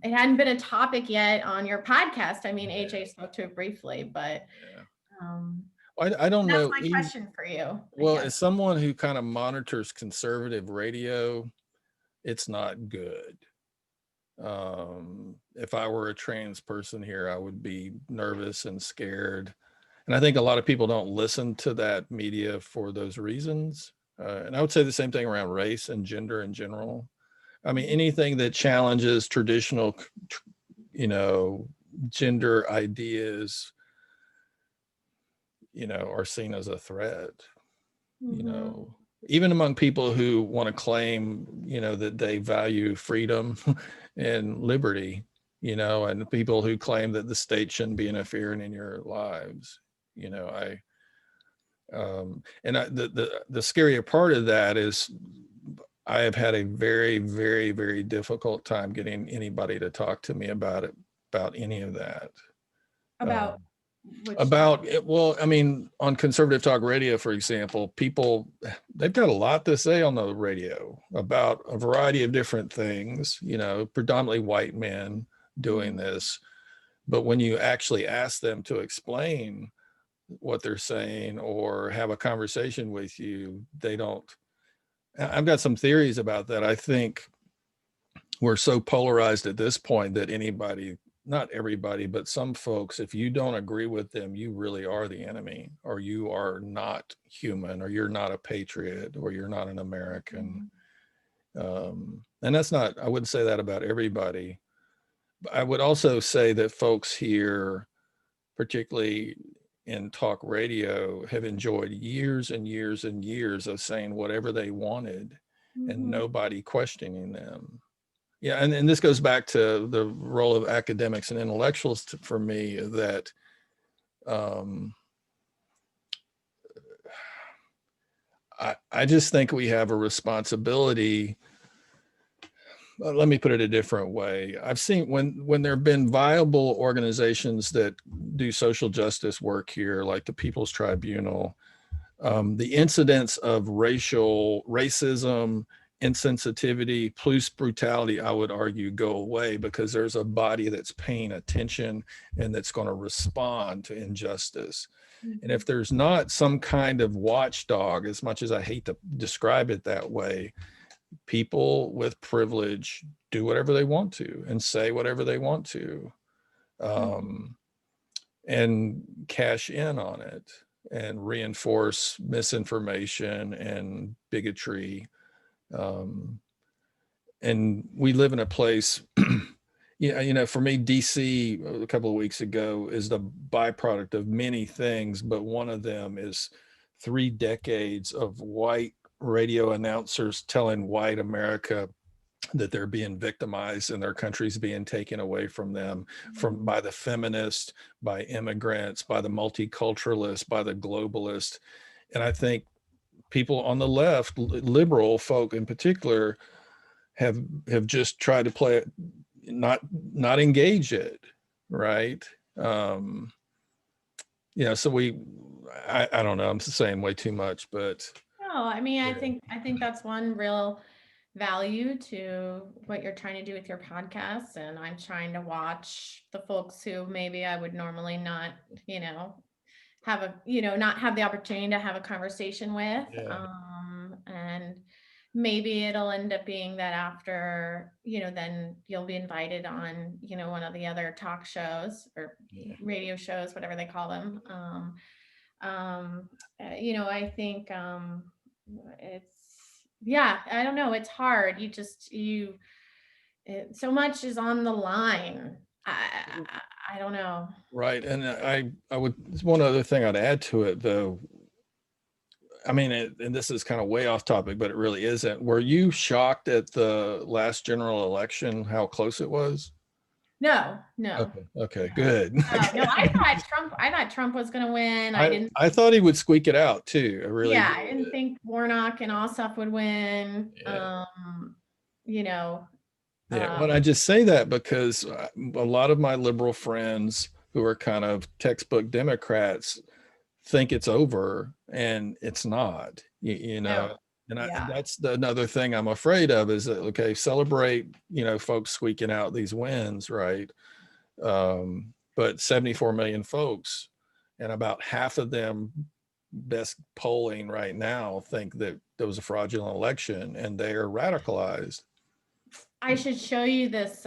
hadn't been a topic yet on your podcast. I mean, AJ spoke to it briefly, but I don't know. That's my question for you. Well, as someone who kind of monitors conservative radio, it's not good. If I were a trans person here, I would be nervous and scared. And I think a lot of people don't listen to that media for those reasons. And I would say the same thing around race and gender in general. I mean, anything that challenges traditional, gender ideas, are seen as a threat, even among people who want to claim, that they value freedom and liberty, and people who claim that the state shouldn't be interfering in your lives. The scarier part of that is I have had a very, very, very difficult time getting anybody to talk to me about any of that. About About it, well, I mean, on conservative talk radio, for example, they've got a lot to say on the radio about a variety of different things, predominantly white men doing this. But when you actually ask them to explain what they're saying or have a conversation with you, they don't. I've got some theories about that. I think we're so polarized at this point that not everybody, but some folks, if you don't agree with them, you really are the enemy, or you are not human, or you're not a patriot, or you're not an American. And that's not, I wouldn't say that about everybody. But I would also say that folks here, particularly in talk radio, have enjoyed years and years and years of saying whatever they wanted and nobody questioning them. Yeah, and this goes back to the role of academics and intellectuals for me, that I just think we have a responsibility. Let me put it a different way. I've seen when there have been viable organizations that do social justice work here, like the People's Tribunal, the incidents of racism, insensitivity, police brutality, I would argue, go away, because there's a body that's paying attention and that's going to respond to injustice. And if there's not some kind of watchdog, as much as I hate to describe it that way, people with privilege do whatever they want to and say whatever they want to, and cash in on it and reinforce misinformation and bigotry. And we live in a place, for me, DC a couple of weeks ago is the byproduct of many things, but one of them is 3 decades of white radio announcers telling white America that they're being victimized and their country's being taken away from them, by the feminists, by immigrants, by the multiculturalists, by the globalists. And I think people on the left, liberal folk in particular, have just tried to play it, not engage it, right? So I don't know, I'm saying way too much, but no, I mean, I think that's one real value to what you're trying to do with your podcast. And I'm trying to watch the folks who maybe I would normally not, not have the opportunity to have a conversation with. And maybe it'll end up being that after, then you'll be invited on, one of the other talk shows or radio shows, whatever they call them. I think I don't know, it's hard. So much is on the line. I don't know. Right. And I would, one other thing I'd add to it, though, I mean, and this is kind of way off topic, but it really isn't. Were you shocked at the last general election, how close it was? No. Okay, good. No, I thought Trump was going to win. I thought he would squeak it out too. I really did. I didn't think Warnock and Ossoff would win. Well, I just say that because a lot of my liberal friends who are kind of textbook Democrats think it's over, and it's not, No. And that's another thing I'm afraid of, is that, okay, celebrate, folks squeaking out these wins, right? But 74 million folks, and about half of them, best polling right now, think that there was a fraudulent election, and they are radicalized. I should show you this.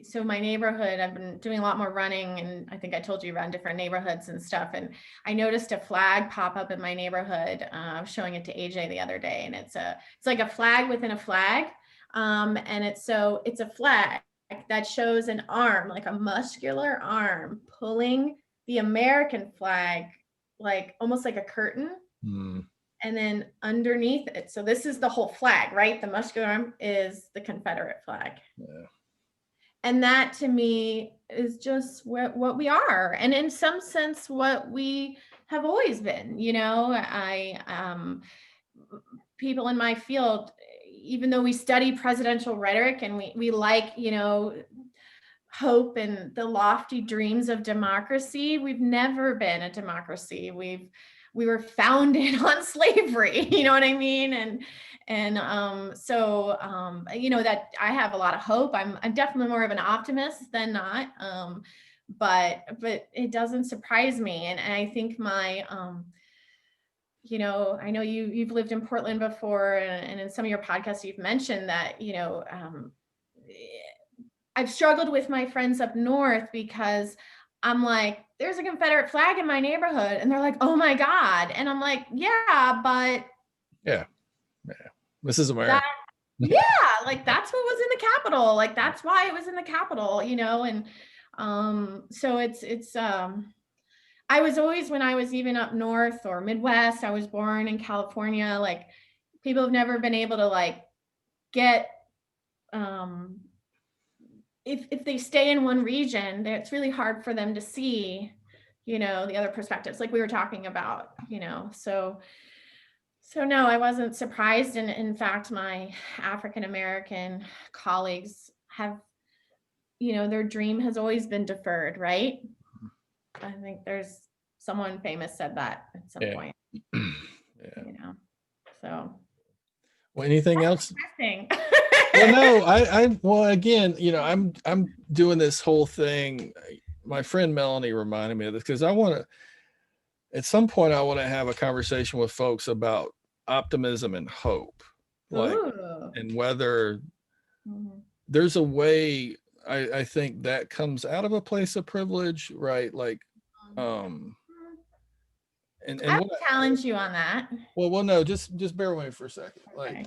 So my neighborhood, I've been doing a lot more running, and I think I told you around different neighborhoods and stuff. And I noticed a flag pop up in my neighborhood. I was showing it to AJ the other day, and it's like a flag within a flag. And it's a flag that shows an arm, like a muscular arm, pulling the American flag, like almost like a curtain. And then underneath it, so this is the whole flag, right? The muscular arm is the Confederate flag. And that, to me, is just what we are, and in some sense what we have always been. People in my field, even though we study presidential rhetoric and we like hope and the lofty dreams of democracy. We've never been a democracy. We were founded on slavery, you know what I mean? You know, that I have a lot of hope. I'm definitely more of an optimist than not. But it doesn't surprise me. And I think my, you know, I know you've lived in Portland before, and in some of your podcasts, you've mentioned that, you know, I've struggled with my friends up north because I'm like, there's a Confederate flag in my neighborhood. And they're like, oh my God. And I'm like, yeah, but. Yeah. This is America. Yeah, like that's what was in the Capitol. Like that's why it was in the Capitol, you know? And so it's I was always, when I was even up north or Midwest, I was born in California, like people have never been able to like get if they stay in one region, it's really hard for them to see, you know, the other perspectives like we were talking about, you know. So no, I wasn't surprised. And in fact, my African-American colleagues have, you know, their dream has always been deferred, right? I think there's someone famous said that at some point. Yeah. You know, so. Well, anything else? Interesting. Well, no, well, again, you know, I'm doing this whole thing. My friend Melanie reminded me of this because at some point, I want to have a conversation with folks about optimism and hope, like, and whether there's a way. I think that comes out of a place of privilege, right? Like, and I will challenge you on that. Well, no, just bear with me for a second. Okay.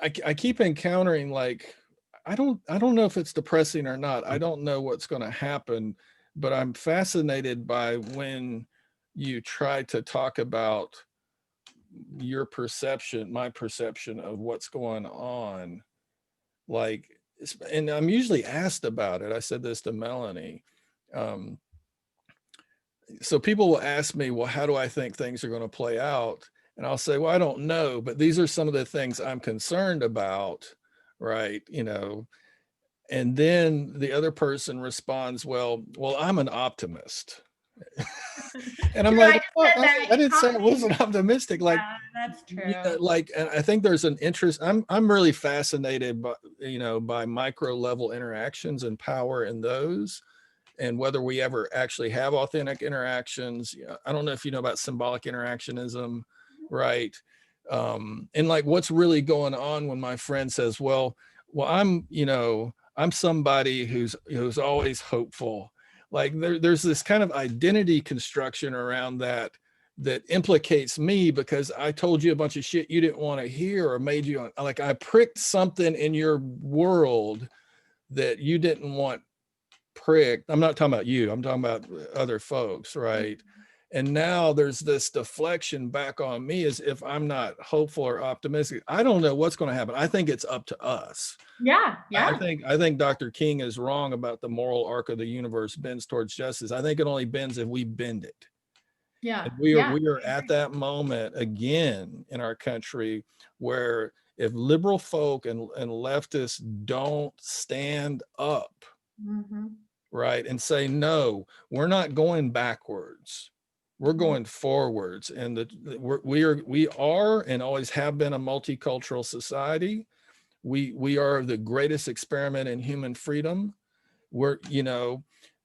Like, I keep encountering, like, I don't know if it's depressing or not. I don't know what's going to happen, but I'm fascinated by when you try to talk about your perception, my perception of what's going on. Like, and I'm usually asked about it. I said this to Melanie. So people will ask me, well, how do I think things are going to play out? And I'll say, well, I don't know, but these are some of the things I'm concerned about, right? You know, and then the other person responds, well, I'm an optimist. And I'm like, I didn't say I wasn't optimistic. Like, yeah, that's true. You know, like, and I think there's an interest. I'm really fascinated by, you know, by micro level interactions and power in those, and whether we ever actually have authentic interactions. I don't know if you know about symbolic interactionism, right? And like, what's really going on when my friend says, well, I'm, you know, I'm somebody who's always hopeful. Like there's this kind of identity construction around that implicates me because I told you a bunch of shit you didn't want to hear, or made you, like, I pricked something in your world that you didn't want pricked. I'm not talking about you, I'm talking about other folks, right? And now there's this deflection back on me as if I'm not hopeful or optimistic. I don't know what's going to happen. I think it's up to us. Yeah. I think Dr. King is wrong about the moral arc of the universe bends towards justice. I think it only bends if we bend it. Yeah. And we are at that moment again in our country where if liberal folk and leftists don't stand up, right, and say, no, we're not going backwards, we're going forwards. And we are and always have been a multicultural society. We are the greatest experiment in human freedom. We're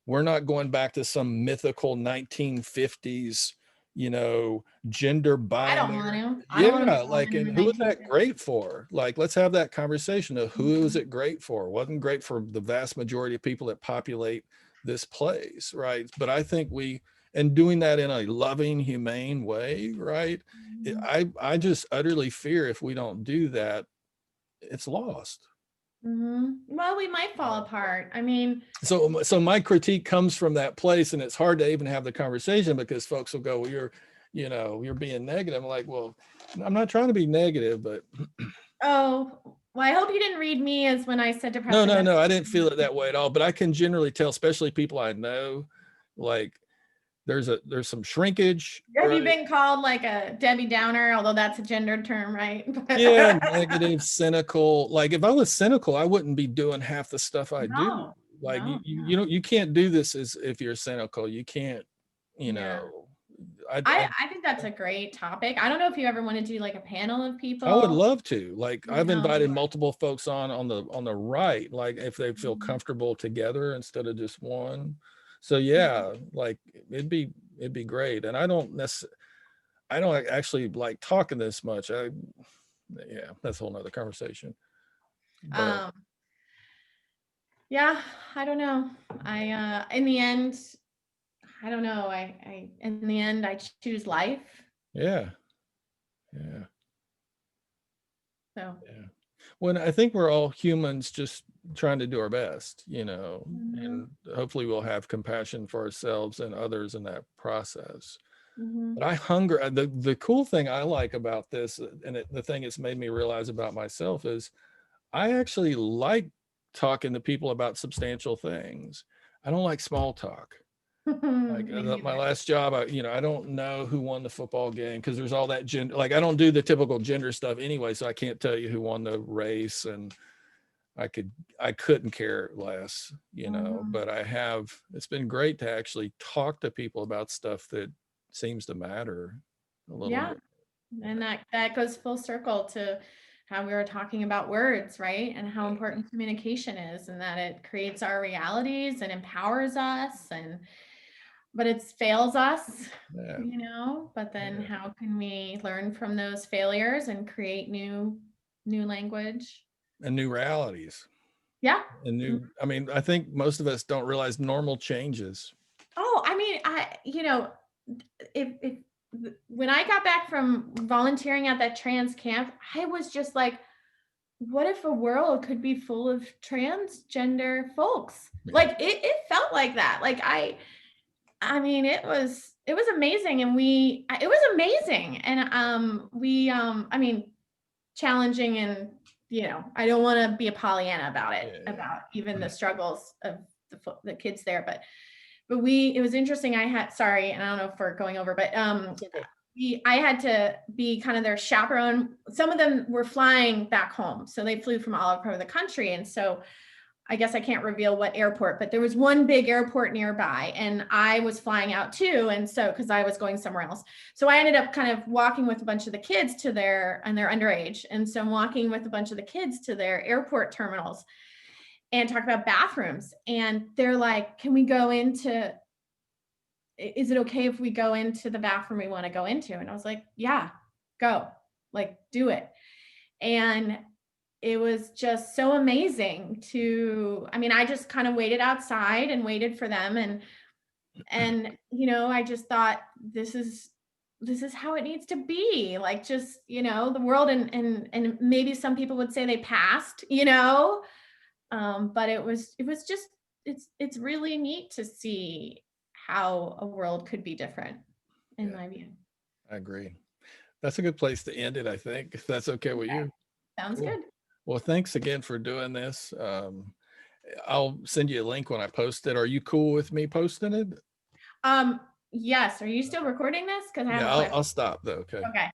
not going back to some mythical 1950s, you know, gender binary. I don't want to. Like, and who was that great for? Like, let's have that conversation of who is it great for? It wasn't great for the vast majority of people that populate this place, right? But I think and doing that in a loving, humane way, right? I just utterly fear if we don't do that, it's lost. Well, we might fall apart. I mean, so my critique comes from that place, and it's hard to even have the conversation because folks will go, well, you're being negative. I'm like, well, I'm not trying to be negative, but oh, well, I hope you didn't read me as when I said depression. No, I didn't feel it that way at all. But I can generally tell, especially people I know, like there's some shrinkage. Have you right? been called like a Debbie Downer, although that's a gendered term, right? Yeah, negative, cynical. Like if I was cynical, I wouldn't be doing half the stuff I do. No, Like no, you know, you can't do this as if you're cynical. You can't, you yeah. know. I think that's a great topic. I don't know if you ever want to do like a panel of people. I would love to. Like You I've know. invited multiple folks on the right, like if they feel Mhm. comfortable together instead of just one. So yeah, like it'd be great. And I don't actually like talking this much. Yeah, that's a whole nother conversation. But Yeah, I don't know. In the end, I don't know. In the end, I choose life. yeah. Yeah. So Yeah. When I think we're all humans just trying to do our best, you know, and hopefully we'll have compassion for ourselves and others in that process. But the cool thing I like about this, and the thing it's made me realize about myself is I actually like talking to people about substantial things. I don't like small talk. Like my last job, I don't know who won the football game because there's all that gender. Like I don't do the typical gender stuff anyway, so I can't tell you who won the race, and I couldn't care less, But it's been great to actually talk to people about stuff that seems to matter a little yeah, bit. and that goes full circle to how we were talking about words, right? And how important communication is, and that it creates our realities and empowers us, but it fails us, Yeah. But then how can we learn from those failures and create new language And new realities. Yeah. And I mean, I think most of us don't realize normal changes. Oh, I mean, if when I got back from volunteering at that trans camp, I was just like, what if a world could be full of transgender folks? Yeah. Like it felt like that. Like I mean, it was amazing, and it was amazing, and I mean, challenging, and I don't want to be a Pollyanna about it, about even the struggles of the kids there, but it was interesting. Sorry, and I don't know if we're going over, but I had to be kind of their chaperone. Some of them were flying back home, so they flew from all over the country, and so I guess I can't reveal what airport, but there was one big airport nearby, and I was flying out too. And so, because I was going somewhere else. So I ended up kind of walking with a bunch of the kids and they're underage. And so I'm walking with a bunch of the kids to their airport terminals and talk about bathrooms. And they're like, is it okay if we go into the bathroom we want to go into? And I was like, yeah, go, like, do it. And it was just so amazing I just kind of waited outside and waited for them. And I just thought, this is how it needs to be. Like, just, the world, and maybe some people would say they passed, but it was just, it's really neat to see how a world could be different, in my view. I agree. That's a good place to end it, I think, if that's okay with you. Sounds good. Well, thanks again for doing this. I'll send you a link when I post it. Are you cool with me posting it? Yes. Are you still recording this? Because Yeah, I'll stop though. Okay. Okay.